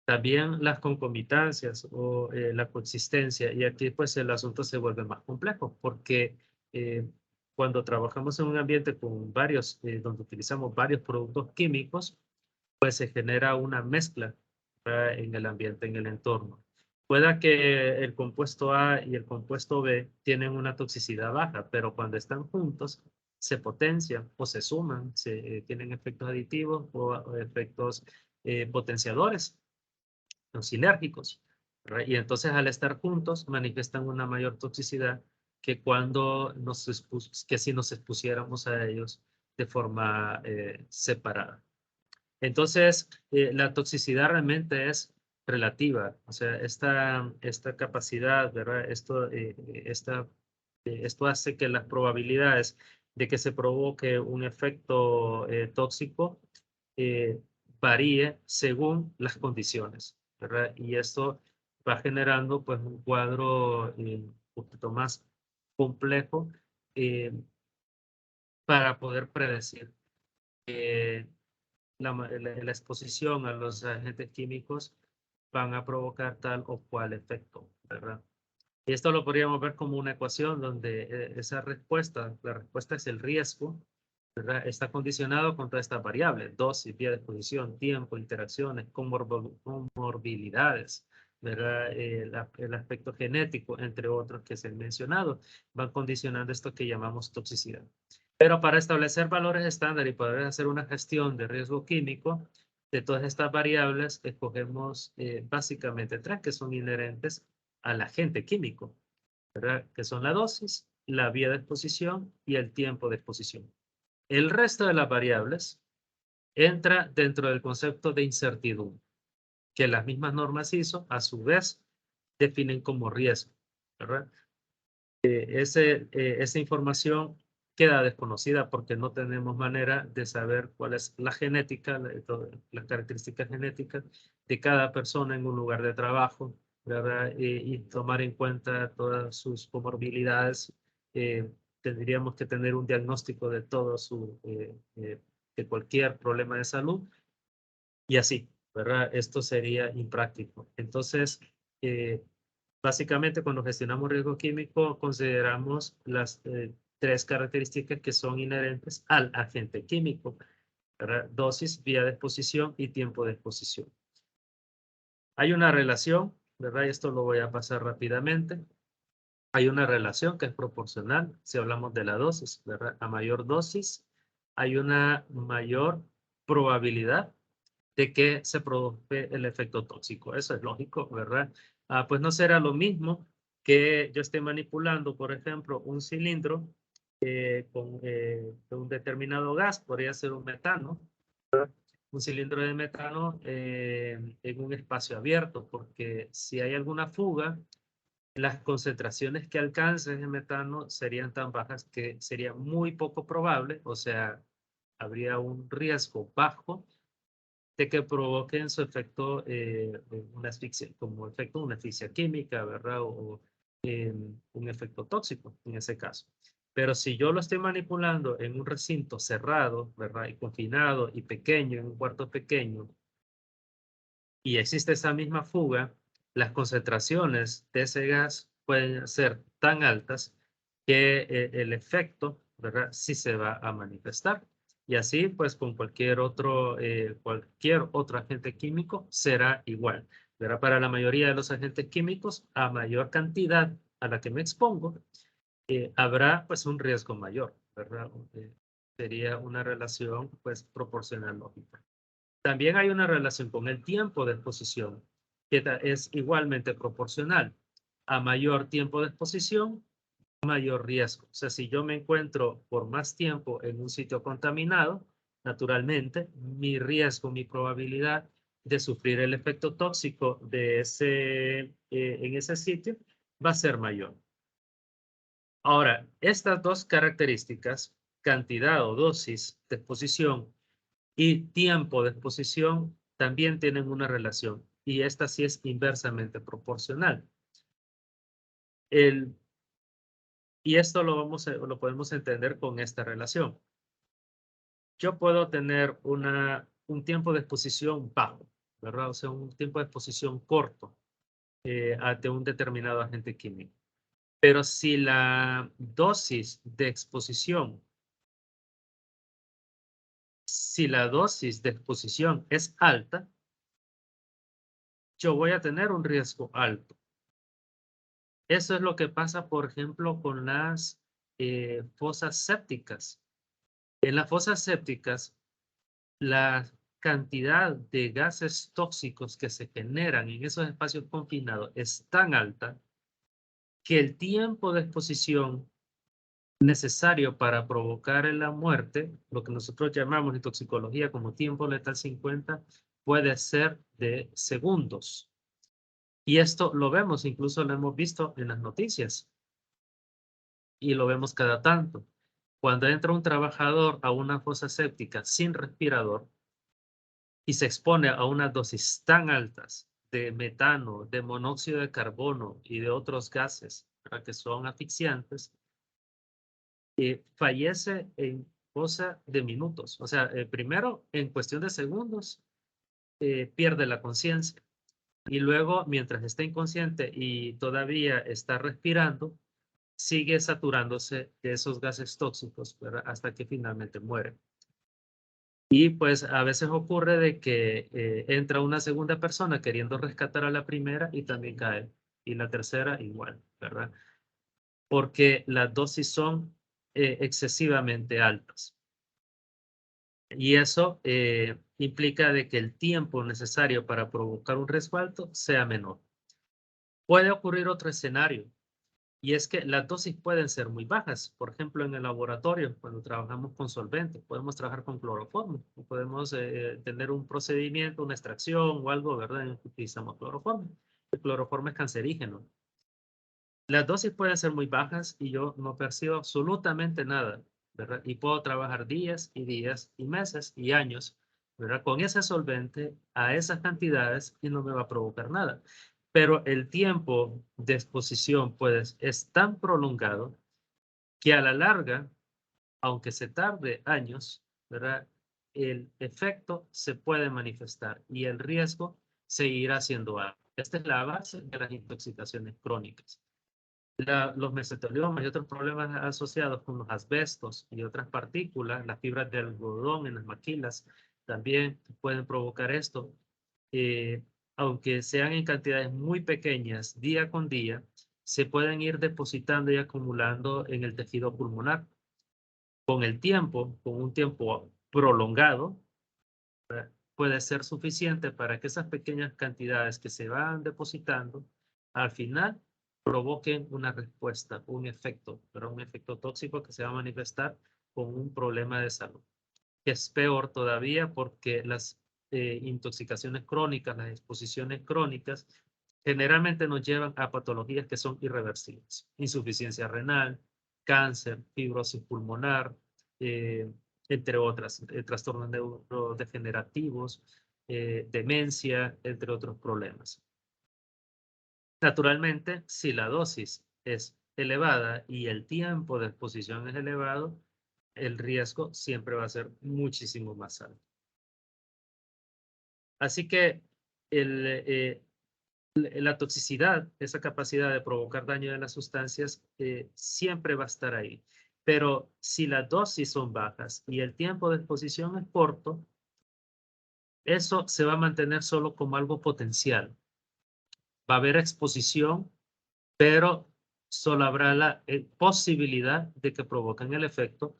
También las concomitancias o la coexistencia, y aquí pues el asunto se vuelve más complejo, porque eh, cuando trabajamos en un ambiente con varios, donde utilizamos varios productos químicos, pues se genera una mezcla en el ambiente, en el entorno. Pueda que el compuesto A y el compuesto B tienen una toxicidad baja, pero cuando están juntos se potencian o se suman, tienen efectos aditivos o efectos potenciadores o sinérgicos, ¿verdad? Y entonces al estar juntos manifiestan una mayor toxicidad que cuando que si nos expusiéramos a ellos de forma separada. Entonces, la toxicidad realmente es relativa, o sea, esta capacidad, ¿verdad? Esto hace que las probabilidades de que se provoque un efecto tóxico eh, varíe según las condiciones, ¿verdad? Y esto va generando pues un cuadro un poquito más complejo eh, para poder predecir. la exposición a los agentes químicos van a provocar tal o cual efecto, ¿verdad? Y esto lo podríamos ver como una ecuación donde esa respuesta, la respuesta es el riesgo, ¿verdad? Está condicionado con todas estas variables: dosis, vía de exposición, tiempo, interacciones, comorbilidades, ¿verdad? El aspecto genético, entre otros que se han mencionado, van condicionando esto que llamamos toxicidad. Pero para establecer valores estándar y poder hacer una gestión de riesgo químico de todas estas variables, escogemos básicamente tres que son inherentes al agente químico, ¿verdad? Que son la dosis, la vía de exposición y el tiempo de exposición. El resto de las variables entra dentro del concepto de incertidumbre, que las mismas normas ISO, a su vez, definen como riesgo, ¿verdad? Esa información queda desconocida porque no tenemos manera de saber cuál es la genética, las características genéticas de cada persona en un lugar de trabajo, ¿verdad? Y tomar en cuenta todas sus comorbilidades. Tendríamos que tener un diagnóstico de todo de cualquier problema de salud y así, ¿verdad? Esto sería impráctico. Entonces, básicamente, cuando gestionamos riesgo químico, consideramos las tres características que son inherentes al agente químico, ¿verdad? Dosis, vía de exposición y tiempo de exposición. Hay una relación, ¿verdad? Y esto lo voy a pasar rápidamente. Hay una relación que es proporcional, si hablamos de la dosis, ¿verdad? A mayor dosis, hay una mayor probabilidad de que se produzca el efecto tóxico. Eso es lógico, ¿verdad? Pues no será lo mismo que yo esté manipulando, por ejemplo, un cilindro con un determinado gas, podría ser un metano, un cilindro de metano en un espacio abierto, porque si hay alguna fuga, las concentraciones que alcance ese metano serían tan bajas que sería muy poco probable, o sea, habría un riesgo bajo de que provoquen su efecto, una asfixia, como efecto una asfixia química, ¿verdad? O un efecto tóxico en ese caso. Pero si yo lo estoy manipulando en un recinto cerrado, ¿verdad? Y confinado y pequeño, en un cuarto pequeño, y existe esa misma fuga, las concentraciones de ese gas pueden ser tan altas que el efecto, ¿verdad? Sí se va a manifestar. Y así, pues, con cualquier otro agente químico será igual, ¿verdad? Para la mayoría de los agentes químicos, a mayor cantidad a la que me expongo, habrá, pues, un riesgo mayor, ¿verdad? Sería una relación, pues, proporcional lógica. También hay una relación con el tiempo de exposición, que es igualmente proporcional. A mayor tiempo de exposición, mayor riesgo. O sea, si yo me encuentro por más tiempo en un sitio contaminado, naturalmente, mi riesgo, mi probabilidad de sufrir el efecto tóxico en ese sitio va a ser mayor. Ahora, estas dos características, cantidad o dosis de exposición y tiempo de exposición, también tienen una relación, y esta sí es inversamente proporcional. Y esto lo podemos entender con esta relación. Yo puedo tener un tiempo de exposición bajo, ¿verdad? O sea, un tiempo de exposición corto ante un determinado agente químico. Pero si la dosis de exposición es alta, yo voy a tener un riesgo alto. Eso es lo que pasa, por ejemplo, con las fosas sépticas. En las fosas sépticas, la cantidad de gases tóxicos que se generan en esos espacios confinados es tan alta que el tiempo de exposición necesario para provocar la muerte, lo que nosotros llamamos en toxicología como tiempo letal 50, puede ser de segundos. Y esto lo vemos, incluso lo hemos visto en las noticias y lo vemos cada tanto. Cuando entra un trabajador a una fosa séptica sin respirador y se expone a unas dosis tan altas de metano, de monóxido de carbono y de otros gases, ¿verdad?, que son asfixiantes, fallece en cosa de minutos. O sea, primero, en cuestión de segundos, pierde la conciencia. Y luego, mientras está inconsciente y todavía está respirando, sigue saturándose de esos gases tóxicos, ¿verdad? Hasta que finalmente muere. Y pues a veces ocurre de que entra una segunda persona queriendo rescatar a la primera y también cae. Y la tercera igual, ¿verdad? Porque las dosis son excesivamente altas. Y eso implica de que el tiempo necesario para provocar un resbalto sea menor. Puede ocurrir otro escenario, y es que las dosis pueden ser muy bajas. Por ejemplo, en el laboratorio, cuando trabajamos con solventes, podemos trabajar con cloroformo, podemos tener un procedimiento, una extracción o algo, ¿verdad? En el que utilizamos cloroformo. El cloroformo es cancerígeno. Las dosis pueden ser muy bajas y yo no percibo absolutamente nada, ¿verdad? Y puedo trabajar días y días y meses y años, ¿verdad? Con ese solvente a esas cantidades y no me va a provocar nada. Pero el tiempo de exposición, pues, es tan prolongado que a la larga, aunque se tarde años, ¿verdad? El efecto se puede manifestar y el riesgo seguirá siendo alto. Esta es la base de las intoxicaciones crónicas. Los mesoteliomas y otros problemas asociados con los asbestos y otras partículas, las fibras de algodón en las maquilas, también pueden provocar esto. Eh, Aunque sean en cantidades muy pequeñas, día con día, se pueden ir depositando y acumulando en el tejido pulmonar. Con el tiempo, con un tiempo prolongado, puede ser suficiente para que esas pequeñas cantidades que se van depositando al final provoquen una respuesta, un efecto, pero un efecto tóxico que se va a manifestar con un problema de salud, que es peor todavía porque las intoxicaciones crónicas, las exposiciones crónicas, generalmente nos llevan a patologías que son irreversibles, insuficiencia renal, cáncer, fibrosis pulmonar, eh, entre otras, trastornos neurodegenerativos, demencia, entre otros problemas. Naturalmente, si la dosis es elevada y el tiempo de exposición es elevado, el riesgo siempre va a ser muchísimo más alto. Así que la toxicidad, esa capacidad de provocar daño de las sustancias, siempre va a estar ahí. Pero si las dosis son bajas y el tiempo de exposición es corto, eso se va a mantener solo como algo potencial. Va a haber exposición, pero solo habrá la posibilidad de que provoquen el efecto,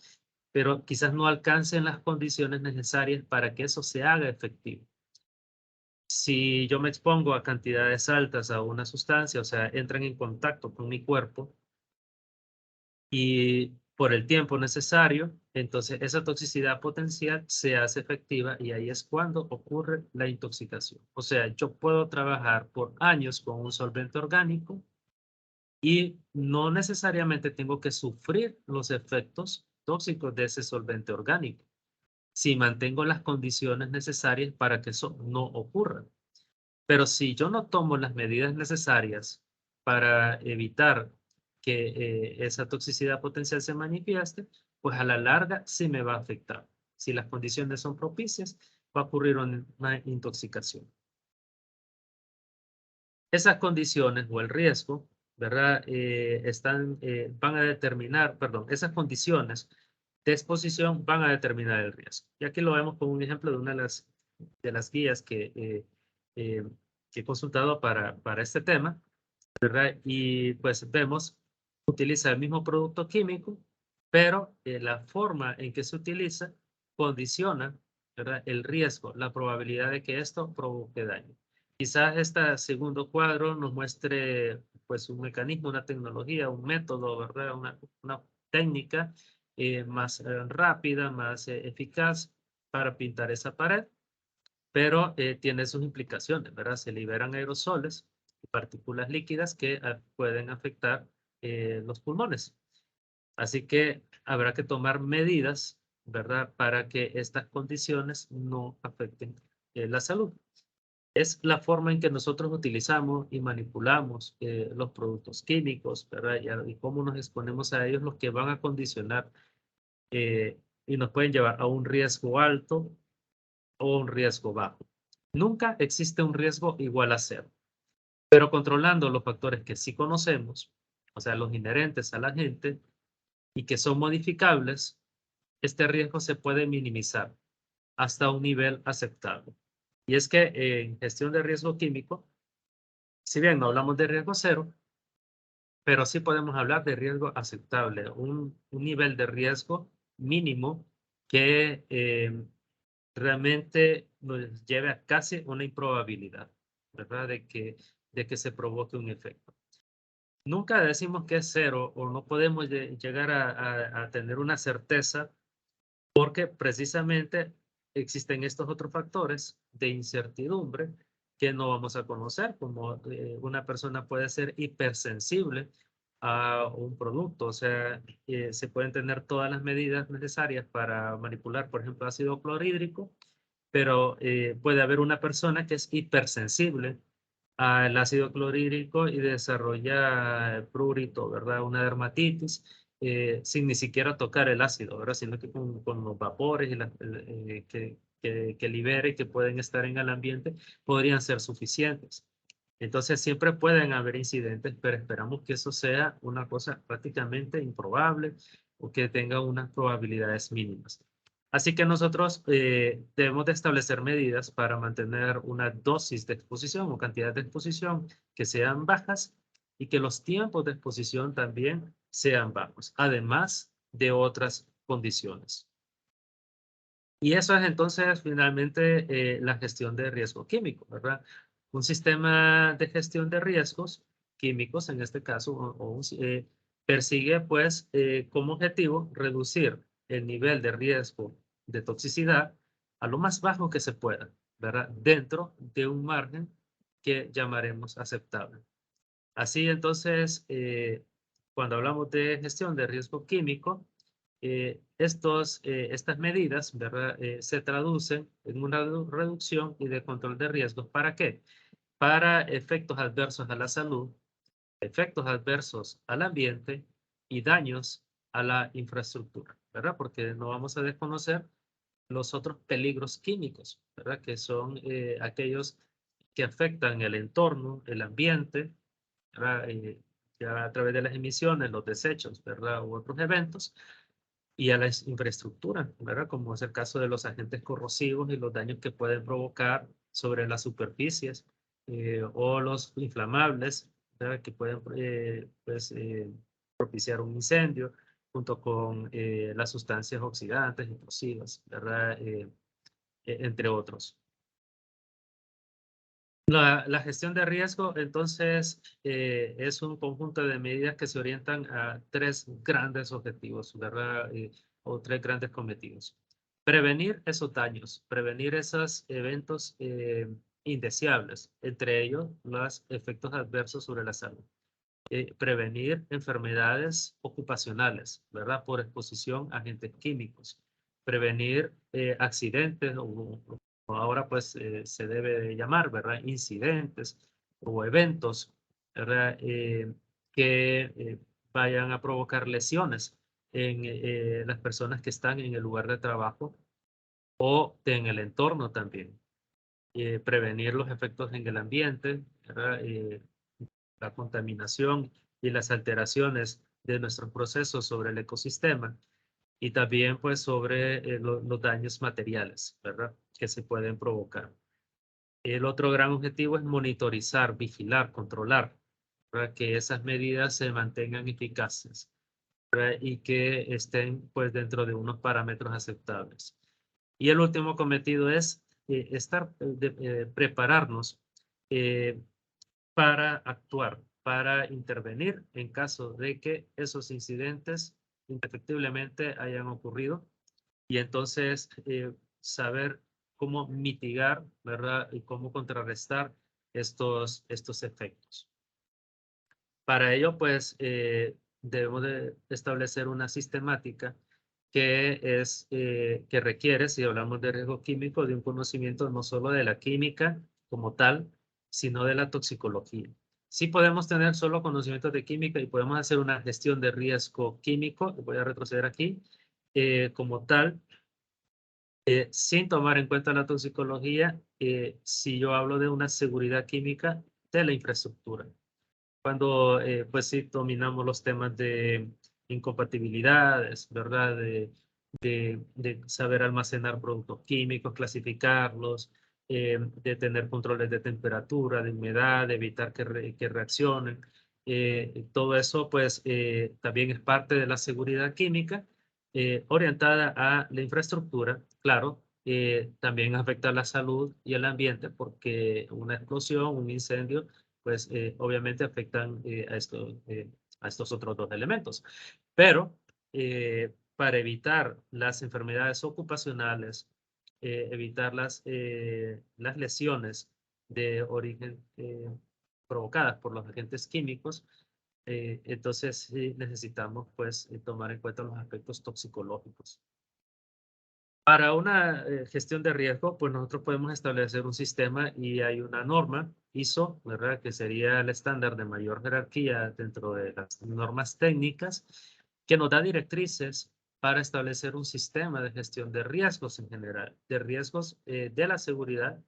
pero quizás no alcancen las condiciones necesarias para que eso se haga efectivo. Si yo me expongo a cantidades altas a una sustancia, o sea, entran en contacto con mi cuerpo y por el tiempo necesario, entonces esa toxicidad potencial se hace efectiva y ahí es cuando ocurre la intoxicación. O sea, yo puedo trabajar por años con un solvente orgánico y no necesariamente tengo que sufrir los efectos tóxicos de ese solvente orgánico si mantengo las condiciones necesarias para que eso no ocurra. Pero si yo no tomo las medidas necesarias para evitar que esa toxicidad potencial se manifieste, pues a la larga sí me va a afectar. Si las condiciones son propicias, va a ocurrir una intoxicación. Esas condiciones o el riesgo, ¿verdad? Van a determinar, perdón, esas condiciones de exposición van a determinar el riesgo. Y aquí lo vemos con un ejemplo de una de las guías eh, que he consultado para este tema, ¿verdad? Y pues vemos, utiliza el mismo producto químico, pero la forma en que se utiliza condiciona, ¿verdad? El riesgo, la probabilidad de que esto provoque daño. Quizás este segundo cuadro nos muestre pues un mecanismo, una tecnología, un método, ¿verdad? Una técnica más rápida, más eficaz para pintar esa pared, pero tiene sus implicaciones, ¿verdad? Se liberan aerosoles y partículas líquidas que pueden afectar los pulmones. Así que habrá que tomar medidas, ¿verdad? Para que estas condiciones no afecten la salud. Es la forma en que nosotros utilizamos y manipulamos los productos químicos, ¿verdad? Y cómo nos exponemos a ellos los que van a condicionar y nos pueden llevar a un riesgo alto o un riesgo bajo. Nunca existe un riesgo igual a cero, pero controlando los factores que sí conocemos, o sea, los inherentes a la gente y que son modificables, este riesgo se puede minimizar hasta un nivel aceptable. Y es que en gestión de riesgo químico, si bien no hablamos de riesgo cero, pero sí podemos hablar de riesgo aceptable, un nivel de riesgo mínimo que realmente nos lleve a casi una improbabilidad, ¿verdad? De que se provoque un efecto. Nunca decimos que es cero o no podemos llegar a tener una certeza porque precisamente existen estos otros factores de incertidumbre que no vamos a conocer, como una persona puede ser hipersensible a un producto, o sea, se pueden tener todas las medidas necesarias para manipular, por ejemplo, ácido clorhídrico, pero puede haber una persona que es hipersensible al ácido clorhídrico y desarrolla prurito, ¿verdad? Una dermatitis, sin ni siquiera tocar el ácido, ¿verdad? Sino que con los vapores y que libera y que pueden estar en el ambiente podrían ser suficientes. Entonces siempre pueden haber incidentes, pero esperamos que eso sea una cosa prácticamente improbable o que tenga unas probabilidades mínimas. Así que nosotros debemos de establecer medidas para mantener una dosis de exposición o cantidad de exposición que sean bajas y que los tiempos de exposición también sean bajos, además de otras condiciones. Y eso es entonces finalmente la gestión de riesgo químico, ¿verdad? Un sistema de gestión de riesgos químicos, en este caso, persigue pues como objetivo reducir el nivel de riesgo de toxicidad a lo más bajo que se pueda, ¿verdad? Dentro de un margen que llamaremos aceptable. Así entonces, cuando hablamos de gestión de riesgo químico, estas medidas, ¿verdad? Se traducen en una reducción y de control de riesgos. ¿Para qué? Para efectos adversos a la salud, efectos adversos al ambiente y daños a la infraestructura, ¿verdad? Porque no vamos a desconocer los otros peligros químicos, ¿verdad? Que son aquellos que afectan el entorno, el ambiente, ¿verdad? Ya a través de las emisiones, los desechos, ¿verdad? U otros eventos, y a la infraestructura, ¿verdad? Como es el caso de los agentes corrosivos y los daños que pueden provocar sobre las superficies o los inflamables, ¿verdad? Que pueden pues, propiciar un incendio junto con las sustancias oxidantes, explosivas, ¿verdad? Entre otros. La gestión de riesgo, entonces, es un conjunto de medidas que se orientan a tres grandes objetivos, ¿verdad? O tres grandes cometidos. Prevenir esos daños, prevenir esos eventos indeseables, entre ellos los efectos adversos sobre la salud. Prevenir enfermedades ocupacionales, ¿verdad? Por exposición a agentes químicos. Prevenir accidentes o ahora pues se debe de llamar, ¿verdad? Incidentes o eventos, ¿verdad? Que vayan a provocar lesiones en las personas que están en el lugar de trabajo o en el entorno también. Prevenir los efectos en el ambiente, ¿verdad? La contaminación y las alteraciones de nuestros procesos sobre el ecosistema y también pues sobre los daños materiales, ¿verdad? Que se pueden provocar. El otro gran objetivo es monitorizar, vigilar, controlar, para que esas medidas se mantengan eficaces, ¿verdad? Y que estén pues dentro de unos parámetros aceptables. Y el último cometido es prepararnos para actuar, para intervenir en caso de que esos incidentes indefectiblemente hayan ocurrido y entonces saber cómo mitigar, ¿verdad? Y cómo contrarrestar estos efectos. Para ello, pues, debemos de establecer una sistemática que requiere, si hablamos de riesgo químico, de un conocimiento no solo de la química como tal, sino de la toxicología. Sí podemos tener solo conocimientos de química y podemos hacer una gestión de riesgo químico. Voy a retroceder aquí. como tal, sin tomar en cuenta la toxicología, si yo hablo de una seguridad química de la infraestructura. Cuando, pues sí, dominamos los temas de incompatibilidades, ¿verdad? De saber almacenar productos químicos, clasificarlos, de tener controles de temperatura, de humedad, de evitar que reaccionen. Todo eso, pues, también es parte de la seguridad química orientada a la infraestructura. Claro, también afecta a la salud y el ambiente porque una explosión, un incendio, pues obviamente afectan a estos otros dos elementos. Pero para evitar las enfermedades ocupacionales, evitar las lesiones de origen provocadas por los agentes químicos, entonces sí necesitamos pues tomar en cuenta los aspectos toxicológicos. Para una gestión de riesgo, pues nosotros podemos establecer un sistema y hay una norma ISO, ¿verdad? Que sería el estándar de mayor jerarquía dentro de las normas técnicas, que nos da directrices para establecer un sistema de gestión de riesgos en general, de riesgos de la seguridad,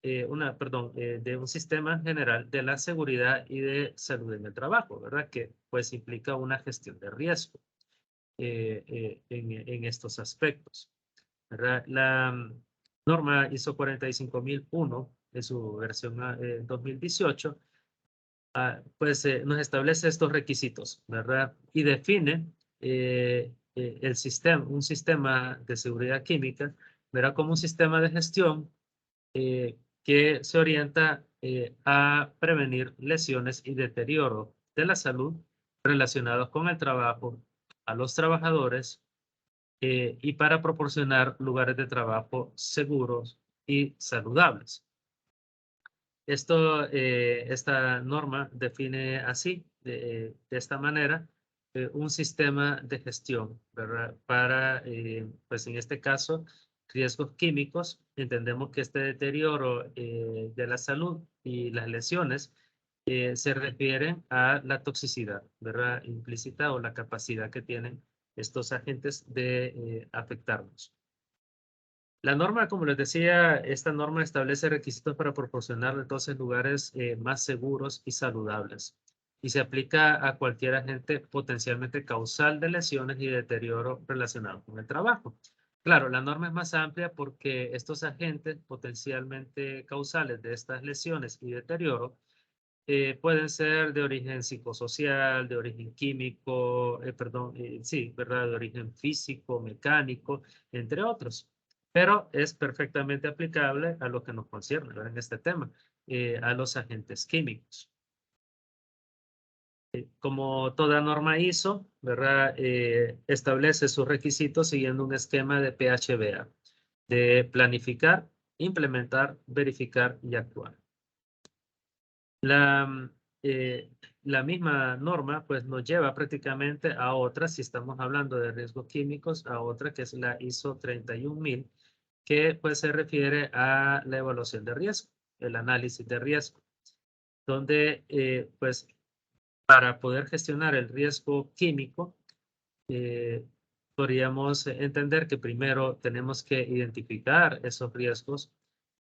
de un sistema general de la seguridad y de salud en el trabajo, ¿verdad? Que pues implica una gestión de riesgo en estos aspectos. ¿Verdad? La norma ISO 45001 en su versión 2018, pues nos establece estos requisitos, ¿verdad? Y define un sistema de seguridad química, ¿verdad? Como un sistema de gestión que se orienta a prevenir lesiones y deterioro de la salud relacionados con el trabajo, a los trabajadores, y para proporcionar lugares de trabajo seguros y saludables. Esta norma define así, de esta manera, un sistema de gestión, ¿verdad? Para, pues en este caso, riesgos químicos. Entendemos que este deterioro de la salud y las lesiones se refieren a la toxicidad, ¿verdad? Implícita o la capacidad que tienen estos agentes de afectarnos. La norma, como les decía, esta norma establece requisitos para proporcionar entonces lugares más seguros y saludables y se aplica a cualquier agente potencialmente causal de lesiones y deterioro relacionado con el trabajo. Claro, la norma es más amplia porque estos agentes potencialmente causales de estas lesiones y deterioro pueden ser de origen psicosocial, de origen químico, sí, ¿verdad? De origen físico, mecánico, entre otros. Pero es perfectamente aplicable a lo que nos concierne, ¿verdad? En este tema, a los agentes químicos. Como toda norma ISO, ¿verdad? Establece sus requisitos siguiendo un esquema de PHBA, de planificar, implementar, verificar y actuar. La, eh, la misma norma pues nos lleva prácticamente a otra, si estamos hablando de riesgos químicos, a otra que es la ISO 31000, que pues se refiere a la evaluación de riesgo, el análisis de riesgo, donde pues para poder gestionar el riesgo químico, podríamos entender que primero tenemos que identificar esos riesgos,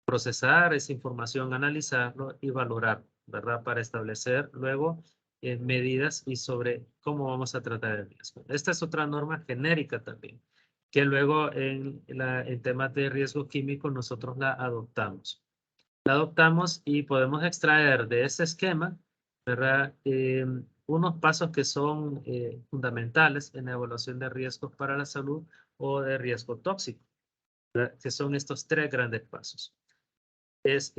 procesar esa información, analizarlo y valorar, ¿verdad? Para establecer luego medidas y sobre cómo vamos a tratar el riesgo. Esta es otra norma genérica también, que luego en temas de riesgo químico nosotros la adoptamos. La adoptamos y podemos extraer de ese esquema, ¿verdad? Unos pasos que son fundamentales en la evaluación de riesgos para la salud o de riesgo tóxico, ¿verdad? Que son estos tres grandes pasos. Es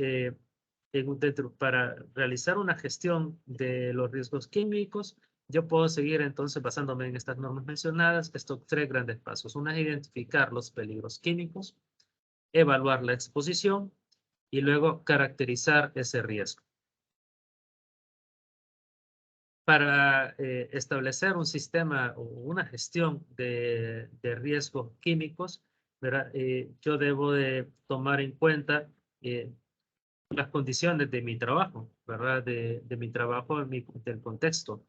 para realizar una gestión de los riesgos químicos, yo puedo seguir entonces basándome en estas normas mencionadas, estos tres grandes pasos. Una es identificar los peligros químicos, evaluar la exposición y luego caracterizar ese riesgo. Para establecer un sistema o una gestión de riesgos químicos, ¿verdad? Yo debo de tomar en cuenta las condiciones de mi trabajo, ¿verdad? De mi trabajo, del contexto.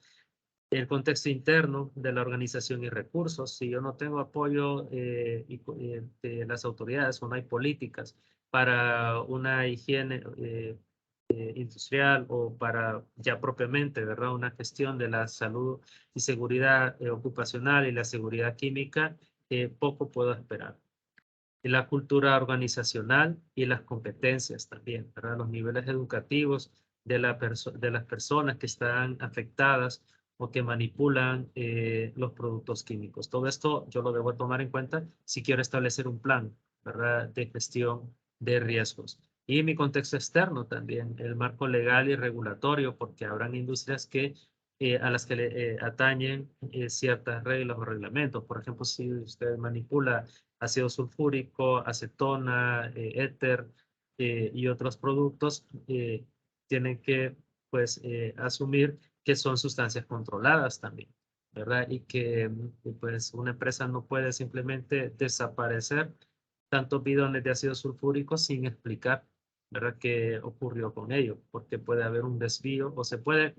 El contexto interno de la organización y recursos. Si yo no tengo apoyo de las autoridades o no hay políticas para una higiene industrial o para ya propiamente, ¿verdad? Una gestión de la salud y seguridad ocupacional y la seguridad química, poco puedo esperar. Y la cultura organizacional y las competencias también, ¿verdad? Los niveles educativos de las personas que están afectadas o que manipulan los productos químicos. Todo esto yo lo debo tomar en cuenta si quiero establecer un plan, ¿verdad? De gestión de riesgos. Y mi contexto externo también, el marco legal y regulatorio, porque habrán industrias a las que le atañen ciertas reglas o reglamentos. Por ejemplo, si usted manipula ácido sulfúrico, acetona, éter y otros productos, tienen que pues asumir que son sustancias controladas también, ¿verdad? Y que pues una empresa no puede simplemente desaparecer tantos bidones de ácido sulfúrico sin explicar, ¿verdad? ¿Qué ocurrió con ello? Porque puede haber un desvío o se puede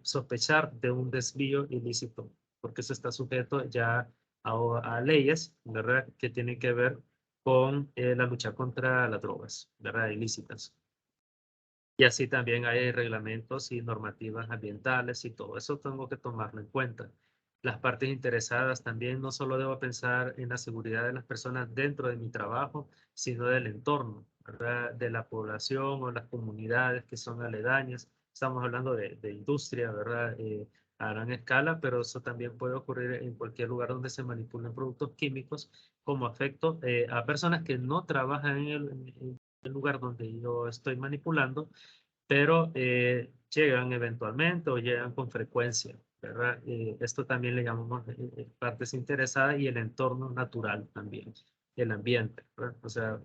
sospechar de un desvío ilícito, porque eso está sujeto ya a leyes, ¿verdad? Que tienen que ver con la lucha contra las drogas, ¿verdad? Ilícitas. Y así también hay reglamentos y normativas ambientales y todo eso tengo que tomarlo en cuenta. Las partes interesadas también no solo debo pensar en la seguridad de las personas dentro de mi trabajo, sino del entorno, ¿verdad? De la población o las comunidades que son aledañas. Estamos hablando de industria, ¿verdad? A gran escala, pero eso también puede ocurrir en cualquier lugar donde se manipulen productos químicos como afecto a personas que no trabajan en el lugar donde yo estoy manipulando, pero llegan eventualmente o llegan con frecuencia, ¿verdad? Esto también le llamamos partes interesadas y el entorno natural también, el ambiente, ¿verdad? O sea,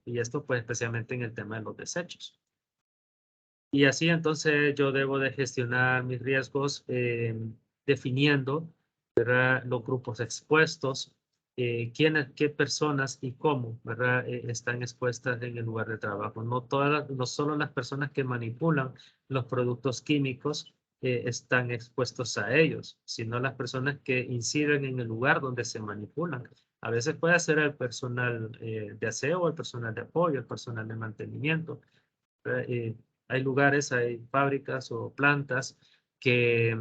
y esto pues especialmente en el tema de los desechos. Y así entonces yo debo de gestionar mis riesgos definiendo, ¿verdad? Los grupos expuestos, qué personas y cómo, ¿verdad? Están expuestas en el lugar de trabajo. No solo las personas que manipulan los productos químicos están expuestos a ellos, sino las personas que inciden en el lugar donde se manipulan. A veces puede ser el personal de aseo, el personal de apoyo, el personal de mantenimiento. ¿Verdad? Hay lugares, hay fábricas o plantas que,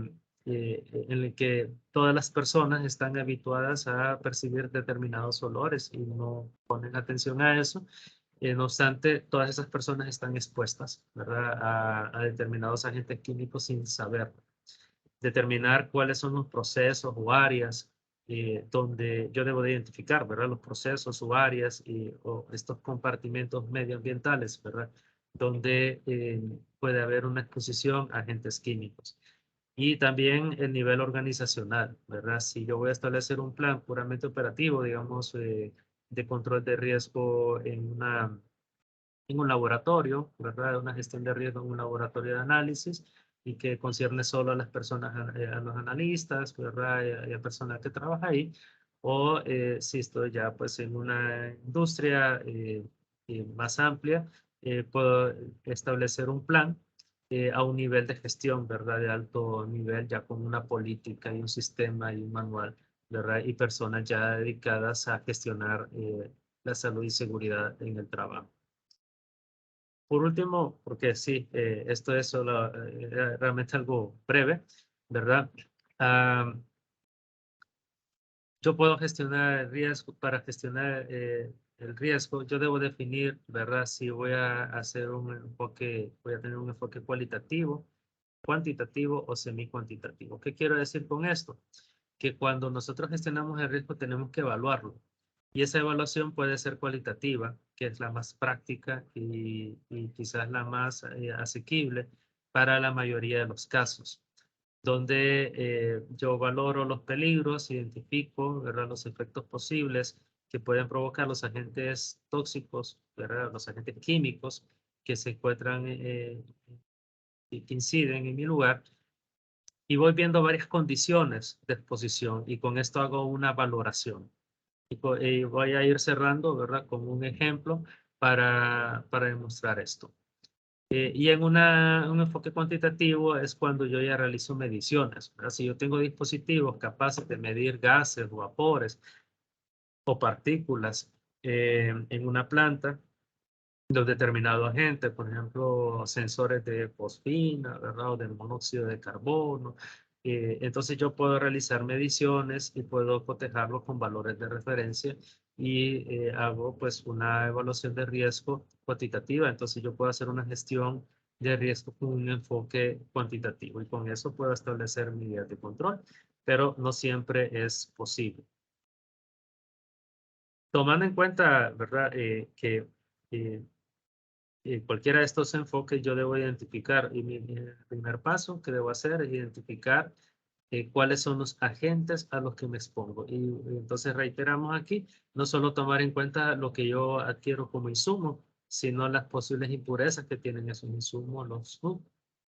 en el que todas las personas están habituadas a percibir determinados olores y no ponen atención a eso. No obstante, todas esas personas están expuestas, ¿verdad? A determinados agentes químicos sin saber. Determinar cuáles son los procesos o áreas donde yo debo de identificar, ¿verdad? Los procesos o áreas o estos compartimentos medioambientales, ¿verdad? Donde puede haber una exposición a agentes químicos. Y también el nivel organizacional, ¿verdad? Si yo voy a establecer un plan puramente operativo, digamos, de control de riesgo en un laboratorio, ¿verdad? Una gestión de riesgo en un laboratorio de análisis y que concierne solo a las personas, a los analistas, ¿verdad? Y a personas que trabajan ahí. O si estoy ya pues en una industria más amplia, puedo establecer un plan a un nivel de gestión, ¿verdad? De alto nivel, ya con una política y un sistema y un manual, ¿verdad? Y personas ya dedicadas a gestionar la salud y seguridad en el trabajo. Por último, porque sí, esto es solo, realmente algo breve, ¿verdad? Ah, yo puedo gestionar el riesgo. Para gestionar el riesgo, yo debo definir, ¿verdad? Si voy a hacer un enfoque, voy a tener un enfoque cualitativo, cuantitativo o semi-cuantitativo. ¿Qué quiero decir con esto? Que cuando nosotros gestionamos el riesgo tenemos que evaluarlo. Y esa evaluación puede ser cualitativa, que es la más práctica y quizás la más asequible para la mayoría de los casos, donde yo valoro los peligros, identifico, ¿verdad? Los efectos posibles que pueden provocar los agentes tóxicos, ¿verdad? Los agentes químicos que se encuentran y que inciden en mi lugar, y voy viendo varias condiciones de exposición y con esto hago una valoración. Y voy a ir cerrando, ¿verdad? Con un ejemplo para demostrar esto. Y en un enfoque cuantitativo es cuando yo ya realizo mediciones, ¿verdad? Si yo tengo dispositivos capaces de medir gases o vapores o partículas en una planta, los determinados agentes, por ejemplo, sensores de fosfina, ¿verdad? O del monóxido de carbono. Entonces yo puedo realizar mediciones y puedo cotejarlo con valores de referencia y hago pues una evaluación de riesgo cuantitativa. Entonces yo puedo hacer una gestión de riesgo con un enfoque cuantitativo y con eso puedo establecer medidas de control, pero no siempre es posible. Tomando en cuenta, ¿verdad? Eh, cualquiera de estos enfoques yo debo identificar y mi primer paso que debo hacer es identificar cuáles son los agentes a los que me expongo. Y entonces reiteramos aquí, no solo tomar en cuenta lo que yo adquiero como insumo, sino las posibles impurezas que tienen esos insumos, los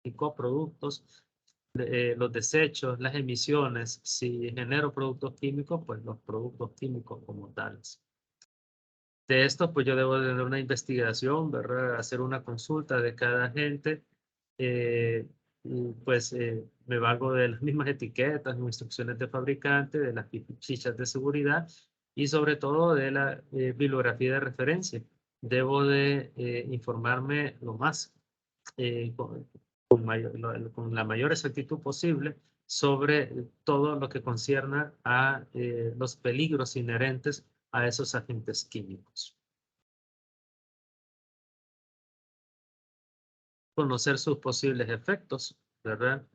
y coproductos, los desechos, las emisiones. Si genero productos químicos, pues los productos químicos como tales. De esto, pues yo debo tener una investigación, ¿verdad? Hacer una consulta de cada agente. Y pues me valgo de las mismas etiquetas, instrucciones de fabricante, de las fichas de seguridad y sobre todo de la bibliografía de referencia. Debo de informarme lo más, con la mayor exactitud posible sobre todo lo que concierne a los peligros inherentes a esos agentes químicos. Conocer sus posibles efectos, ¿verdad?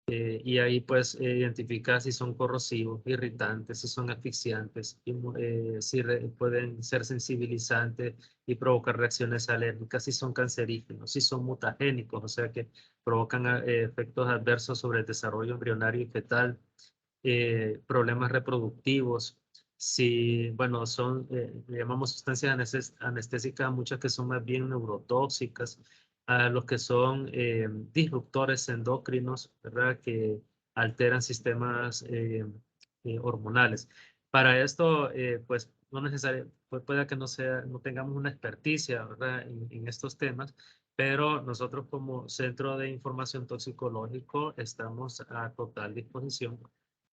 Y ahí pues identificar si son corrosivos, irritantes, si son asfixiantes, si pueden ser sensibilizantes y provocar reacciones alérgicas, si son cancerígenos, si son mutagénicos, o sea que provocan efectos adversos sobre el desarrollo embrionario y fetal, problemas reproductivos, si, bueno, son, le llamamos sustancias anestésicas, muchas que son más bien neurotóxicas, a los que son disruptores endocrinos, ¿verdad? Que alteran sistemas hormonales. Para esto, pues, no necesariamente, puede que no sea, no tengamos una experticia, ¿verdad? En estos temas, pero nosotros como Centro de Información Toxicológico estamos a total disposición,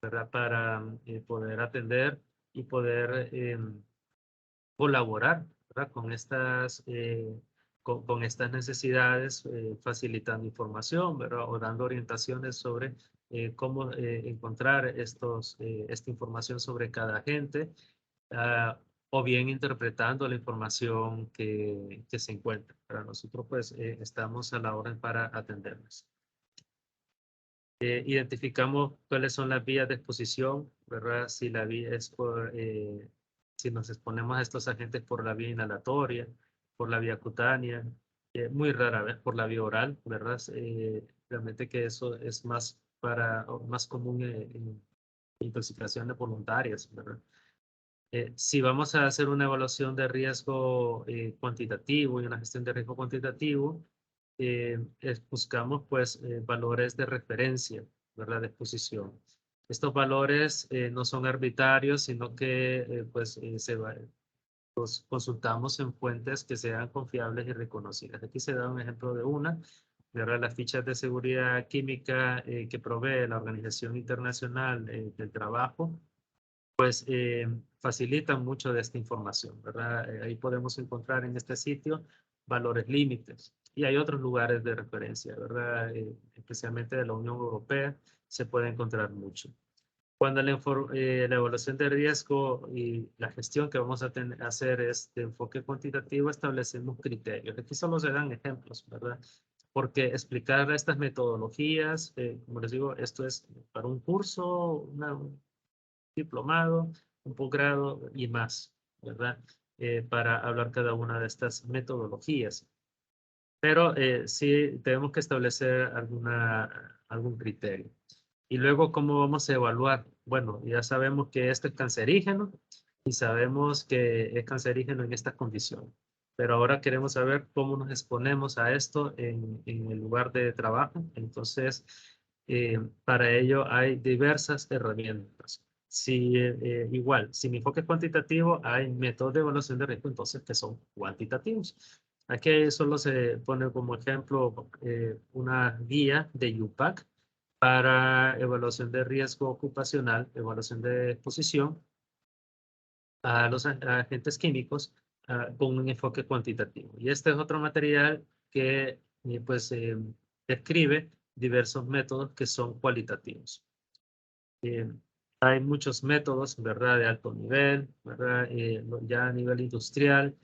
¿verdad? Para poder atender y poder colaborar, ¿verdad? Con estas necesidades, facilitando información, ¿verdad? O dando orientaciones sobre cómo encontrar esta información sobre cada agente, ah, o bien interpretando la información que se encuentra. Para nosotros, pues, estamos a la orden para atendernos. Identificamos cuáles son las vías de exposición, ¿verdad? Si la vía es si nos exponemos a estos agentes por la vía inhalatoria, por la vía cutánea, muy rara vez por la vía oral, ¿verdad? Realmente que eso es más común en intoxicaciones voluntarias, ¿verdad? Si vamos a hacer una evaluación de riesgo cuantitativo y una gestión de riesgo cuantitativo, buscamos pues valores de referencia, ¿verdad? De exposición. Estos valores no son arbitrarios, sino que los consultamos en fuentes que sean confiables y reconocidas. Aquí se da un ejemplo de una, ¿verdad? Las fichas de seguridad química que provee la Organización Internacional del Trabajo, pues facilitan mucho de esta información, ¿verdad? Ahí podemos encontrar en este sitio valores límites y hay otros lugares de referencia, ¿verdad? Especialmente de la Unión Europea se puede encontrar mucho. Cuando la evaluación de riesgo y la gestión que vamos a hacer es de enfoque cuantitativo, establecemos criterios. Aquí solo se dan ejemplos, ¿verdad? Porque explicar estas metodologías, como les digo, esto es para un curso, un diplomado, un posgrado y más, ¿verdad? Para hablar cada una de estas metodologías. Pero sí tenemos que establecer algún criterio. Y luego, ¿cómo vamos a evaluar? Bueno, ya sabemos que esto es cancerígeno y sabemos que es cancerígeno en estas condiciones. Pero ahora queremos saber cómo nos exponemos a esto en el lugar de trabajo. Entonces, para ello hay diversas herramientas. Si, igual, si mi enfoque es cuantitativo, hay métodos de evaluación de riesgo, entonces, que son cuantitativos. Aquí solo se pone como ejemplo una guía de UPAC para evaluación de riesgo ocupacional, evaluación de exposición a los agentes químicos con un enfoque cuantitativo. Y este es otro material que pues describe diversos métodos que son cualitativos. Hay muchos métodos, ¿verdad? De alto nivel, ¿verdad? Ya a nivel industrial,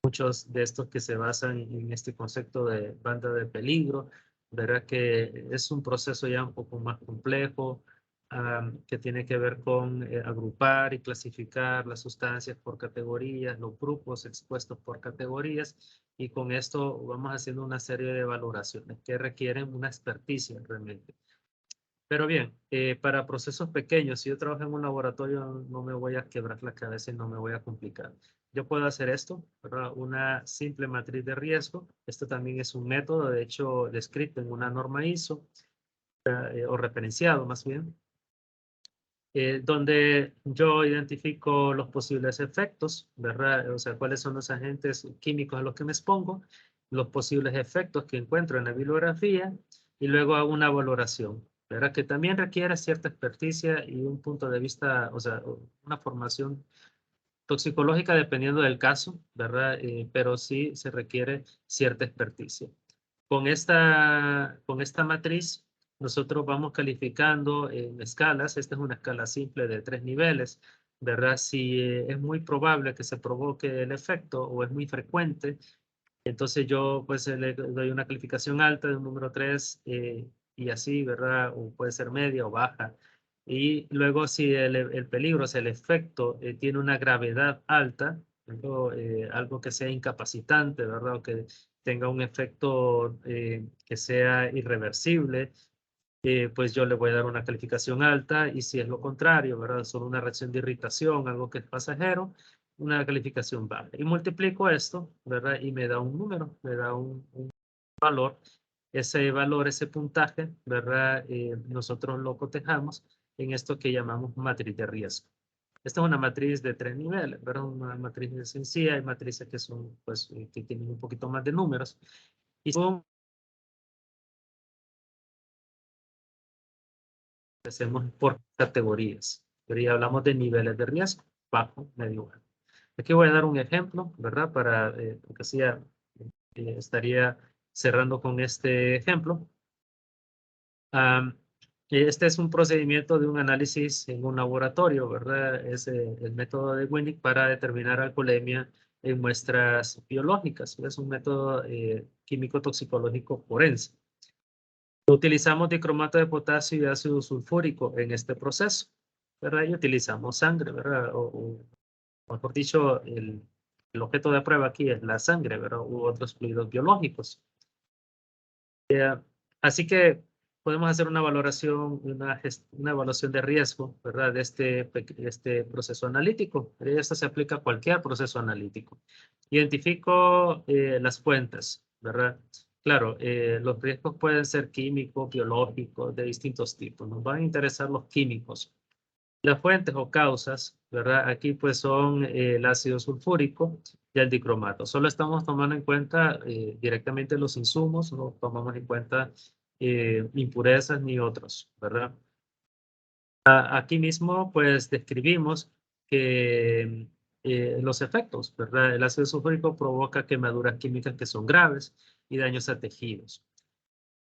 muchos de estos que se basan en este concepto de banda de peligro, ¿verdad? Que es un proceso ya un poco más complejo, que tiene que ver con agrupar y clasificar las sustancias por categorías, los grupos expuestos por categorías, y con esto vamos haciendo una serie de valoraciones que requieren una experticia realmente. Pero bien, para procesos pequeños, si yo trabajo en un laboratorio, no me voy a quebrar la cabeza y no me voy a complicar. Yo puedo hacer esto, ¿verdad? Una simple matriz de riesgo. Esto también es un método, de hecho, descrito en una norma ISO, o referenciado más bien, donde yo identifico los posibles efectos, ¿verdad? O sea, cuáles son los agentes químicos a los que me expongo, los posibles efectos que encuentro en la bibliografía, y luego hago una valoración, ¿verdad? Que también requiere cierta experticia y un punto de vista, o sea, una formación toxicológica dependiendo del caso, ¿verdad? Pero sí se requiere cierta experticia. Con esta matriz, nosotros vamos calificando en escalas. Esta es una escala simple de 3 niveles, ¿verdad? Si es muy probable que se provoque el efecto o es muy frecuente, entonces yo pues le doy una calificación alta de un número 3 y así, ¿verdad? O puede ser media o baja. Y luego si el peligro, o sea, el efecto tiene una gravedad alta, algo que sea incapacitante, ¿verdad? O que tenga un efecto que sea irreversible, pues yo le voy a dar una calificación alta, y si es lo contrario, ¿verdad? Solo una reacción de irritación, algo que es pasajero, una calificación baja. Y multiplico esto, ¿verdad? Y me da un número, me da un valor. Ese valor, ese puntaje, ¿verdad? Nosotros lo cotejamos en esto que llamamos matriz de riesgo. Esta es una matriz de 3 niveles, ¿verdad? Una matriz sencilla. Hay matrices que son, pues, que tienen un poquito más de números. Y son hacemos por categorías. Pero ya hablamos de niveles de riesgo, bajo, medio, alto. Aquí voy a dar un ejemplo, ¿verdad? Para, porque así ya estaría cerrando con este ejemplo. Este es un procedimiento de un análisis en un laboratorio, ¿verdad? Es el método de Winnick para determinar alcoholemia en muestras biológicas. Es un método químico toxicológico forense. Utilizamos dicromato de potasio y ácido sulfúrico en este proceso, ¿verdad? Y utilizamos sangre, ¿verdad? O mejor dicho, el objeto de prueba aquí es la sangre, ¿verdad? U otros fluidos biológicos. Así que podemos hacer una valoración, una evaluación de riesgo, ¿verdad? De este proceso analítico. Esto se aplica a cualquier proceso analítico. Identifico las fuentes, ¿verdad? Claro, los riesgos pueden ser químicos, biológicos, de distintos tipos. Nos van a interesar los químicos. Las fuentes o causas, ¿verdad? Aquí pues son el ácido sulfúrico y el dicromato. Solo estamos tomando en cuenta directamente los insumos, no tomamos en cuenta impurezas ni otros, ¿verdad? Aquí mismo pues describimos que los efectos, ¿verdad? El ácido sulfúrico provoca quemaduras químicas que son graves y daños a tejidos.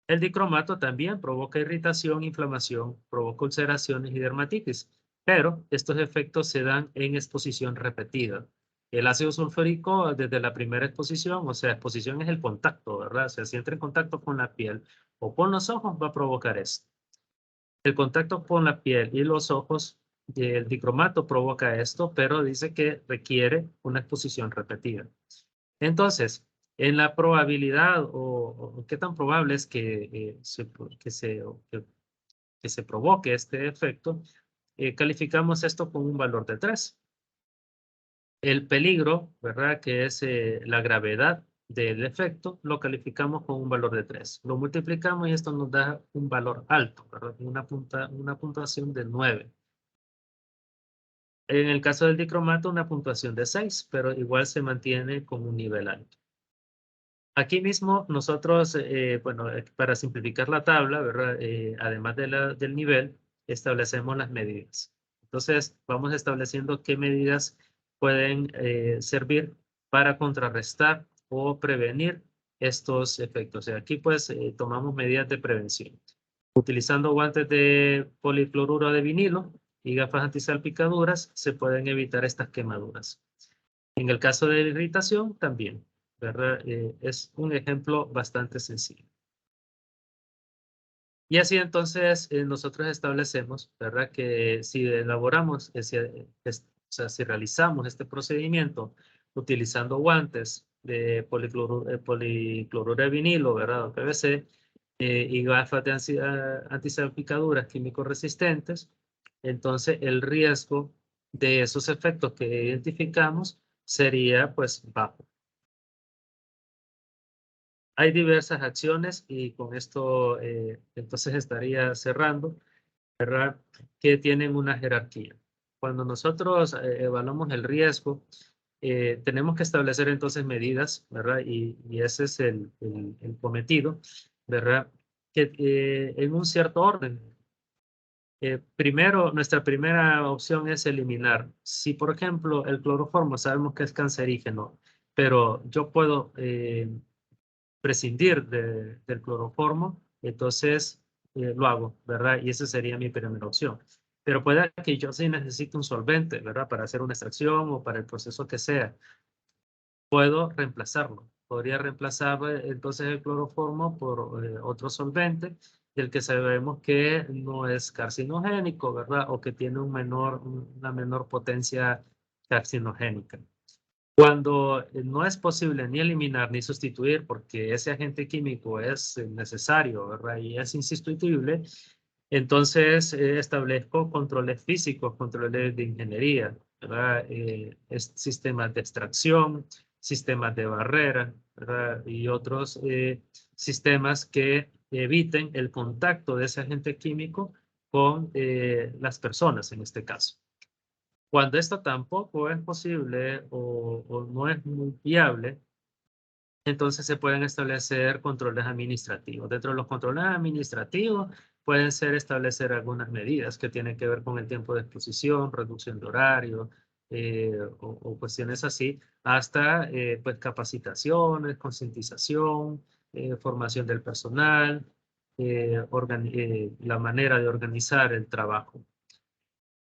El dicromato también provoca irritación, inflamación, provoca ulceraciones y dermatitis, pero estos efectos se dan en exposición repetida. El ácido sulfúrico desde la primera exposición, o sea, exposición es el contacto, ¿verdad? O sea, si entra en contacto con la piel o con los ojos, va a provocar esto. El contacto con la piel y los ojos, el dicromato provoca esto, pero dice que requiere una exposición repetida. Entonces, en la probabilidad o qué tan probable es que se provoque este efecto, calificamos esto con un valor de 3. El peligro, ¿verdad? Que es la gravedad del efecto, lo calificamos con un valor de 3. Lo multiplicamos y esto nos da un valor alto, ¿verdad? Una puntuación de 9. En el caso del dicromato, una puntuación de 6, pero igual se mantiene con un nivel alto. Aquí mismo nosotros, bueno, para simplificar la tabla, ¿verdad? Además del nivel, establecemos las medidas. Entonces, vamos estableciendo qué medidas pueden servir para contrarrestar o prevenir estos efectos. Aquí pues tomamos medidas de prevención. Utilizando guantes de policloruro de vinilo y gafas antisalpicaduras, se pueden evitar estas quemaduras. En el caso de la irritación, también, ¿verdad? Es un ejemplo bastante sencillo. Y así entonces nosotros establecemos, ¿verdad? Que si elaboramos, o sea, si realizamos este procedimiento utilizando guantes de policloruro de vinilo, ¿verdad? O PVC, y gafas de antisalpicaduras químicos resistentes, entonces el riesgo de esos efectos que identificamos sería pues bajo. Hay diversas acciones y con esto entonces estaría cerrando, ¿verdad? Que tienen una jerarquía. Cuando nosotros evaluamos el riesgo, tenemos que establecer entonces medidas, ¿verdad? Y ese es el cometido, ¿verdad? Que en un cierto orden. Primero, nuestra primera opción es eliminar. Si, por ejemplo, el cloroformo sabemos que es cancerígeno, pero yo puedo prescindir del cloroformo, entonces lo hago, ¿verdad? Y esa sería mi primera opción. Pero puede que yo sí necesite un solvente, ¿verdad? Para hacer una extracción o para el proceso que sea. Puedo reemplazarlo. Podría reemplazar entonces el cloroformo por otro solvente del que sabemos que no es carcinogénico, ¿verdad? O que tiene una menor potencia carcinogénica. Cuando no es posible ni eliminar ni sustituir, porque ese agente químico es necesario, ¿verdad? Y es insustituible, entonces establezco controles físicos, controles de ingeniería, ¿verdad? Sistemas de extracción, sistemas de barrera, ¿verdad? Y otros sistemas que eviten el contacto de ese agente químico con las personas en este caso. Cuando esto tampoco es posible o no es muy viable, entonces se pueden establecer controles administrativos. Dentro de los controles administrativos pueden ser establecer algunas medidas que tienen que ver con el tiempo de exposición, reducción de horario o cuestiones así, hasta pues capacitaciones, concientización, formación del personal, la manera de organizar el trabajo.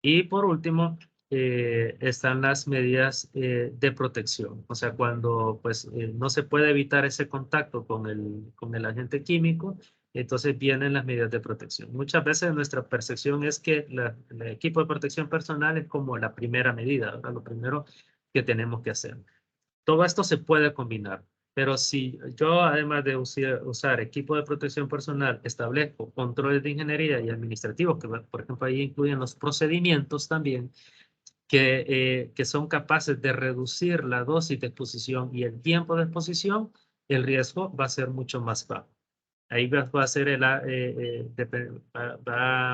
Y por último, están las medidas de protección. O sea, cuando pues, no se puede evitar ese contacto con el agente químico, entonces vienen las medidas de protección. Muchas veces nuestra percepción es que el equipo de protección personal es como la primera medida, ¿verdad? Lo primero que tenemos que hacer. Todo esto se puede combinar. Pero si yo, además de usar equipo de protección personal, establezco controles de ingeniería y administrativos, que por ejemplo ahí incluyen los procedimientos también, que son capaces de reducir la dosis de exposición y el tiempo de exposición, el riesgo va a ser mucho más bajo. Ahí va a ser va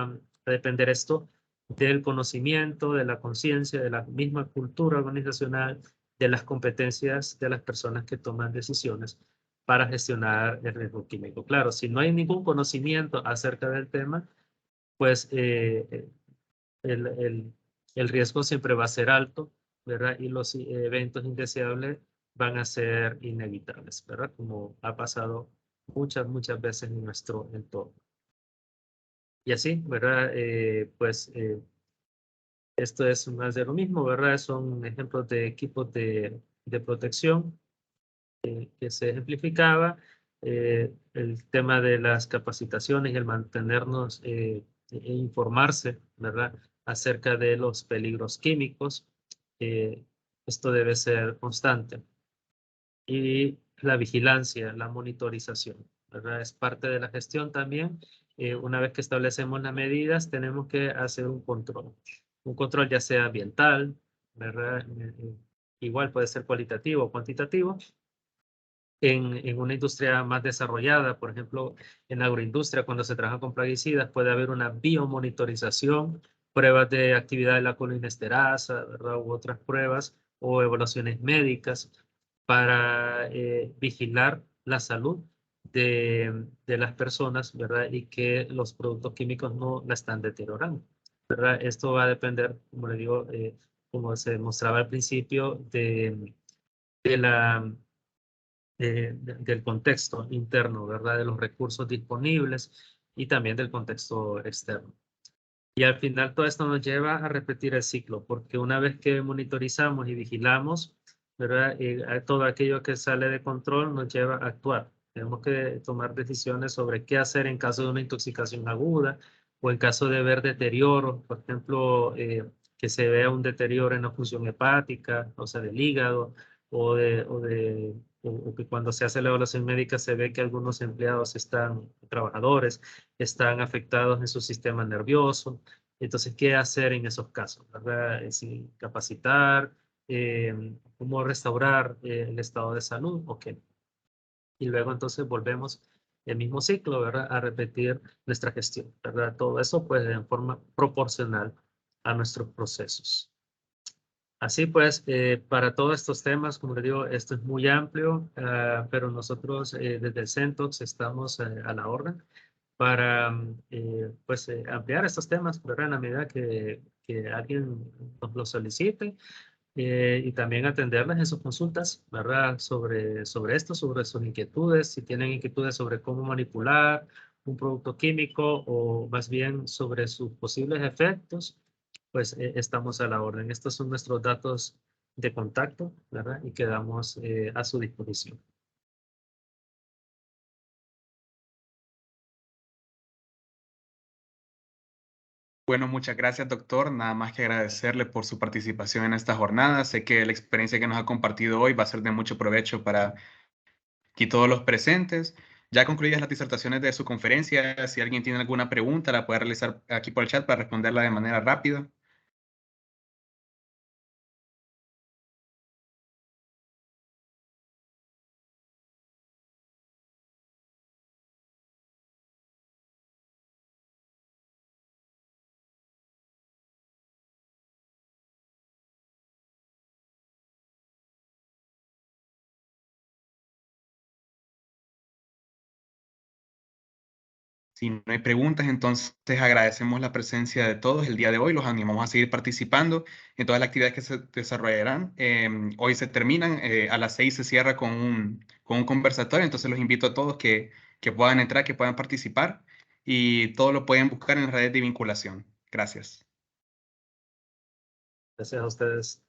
a depender esto del conocimiento, de la conciencia, de la misma cultura organizacional, de las competencias de las personas que toman decisiones para gestionar el riesgo químico. Claro, si no hay ningún conocimiento acerca del tema, pues el, el, el riesgo siempre va a ser alto, ¿verdad? Y los eventos indeseables van a ser inevitables, ¿verdad? Como ha pasado muchas veces en nuestro entorno. Y así, ¿verdad? Pues esto es más de lo mismo, ¿verdad? Son ejemplos de equipos de protección que se ejemplificaba. El tema de las capacitaciones y el mantenernos e informarse, ¿verdad? Acerca de los peligros químicos. Esto debe ser constante. Y la vigilancia, la monitorización, ¿verdad? Es parte de la gestión también. Una vez que establecemos las medidas, tenemos que hacer un control. Un control ya sea ambiental, ¿verdad? Igual puede ser cualitativo o cuantitativo. En una industria más desarrollada, por ejemplo, en agroindustria, cuando se trabaja con plaguicidas, puede haber una biomonitorización pruebas de actividad de la colinesterasa, ¿verdad? U otras pruebas o evaluaciones médicas para vigilar la salud de las personas, ¿verdad? Y que los productos químicos no la están deteriorando, ¿verdad? Esto va a depender, como le digo, como se mostraba al principio, de la, del contexto interno, ¿verdad? De los recursos disponibles y también del contexto externo. Y al final todo esto nos lleva a repetir el ciclo, porque una vez que monitorizamos y vigilamos, ¿verdad? Todo aquello que sale de control nos lleva a actuar. Tenemos que tomar decisiones sobre qué hacer en caso de una intoxicación aguda o en caso de ver deterioro, por ejemplo, que se vea un deterioro en la función hepática, o sea, del hígado, o que cuando se hace la evaluación médica se ve que algunos empleados trabajadores, están afectados en su sistema nervioso. Entonces, ¿qué hacer en esos casos? ¿Verdad? Capacitar, cómo restaurar el estado de salud, ok. Y luego entonces volvemos el mismo ciclo, ¿verdad? A repetir nuestra gestión, ¿verdad? Todo eso pues en forma proporcional a nuestros procesos. Así pues, para todos estos temas, como les digo, esto es muy amplio, pero nosotros desde el CENTOX estamos a la orden para pues, ampliar estos temas, ¿verdad? En la medida que alguien nos lo solicite y también atenderles en sus consultas, ¿verdad? Sobre esto, sobre sus inquietudes, si tienen inquietudes sobre cómo manipular un producto químico o más bien sobre sus posibles efectos, pues estamos a la orden. Estos son nuestros datos de contacto, ¿verdad? Y quedamos a su disposición. Bueno, muchas gracias, doctor. Nada más que agradecerle por su participación en esta jornada. Sé que la experiencia que nos ha compartido hoy va a ser de mucho provecho para aquí todos los presentes. Ya concluidas las disertaciones de su conferencia, si alguien tiene alguna pregunta, la puede realizar aquí por el chat para responderla de manera rápida. Si no hay preguntas, entonces agradecemos la presencia de todos el día de hoy. Los animamos a seguir participando en todas las actividades que se desarrollarán. Hoy se terminan, a las 6 se cierra con un conversatorio, entonces los invito a todos que puedan entrar, que puedan participar y todo lo pueden buscar en las redes de vinculación. Gracias. Gracias a ustedes.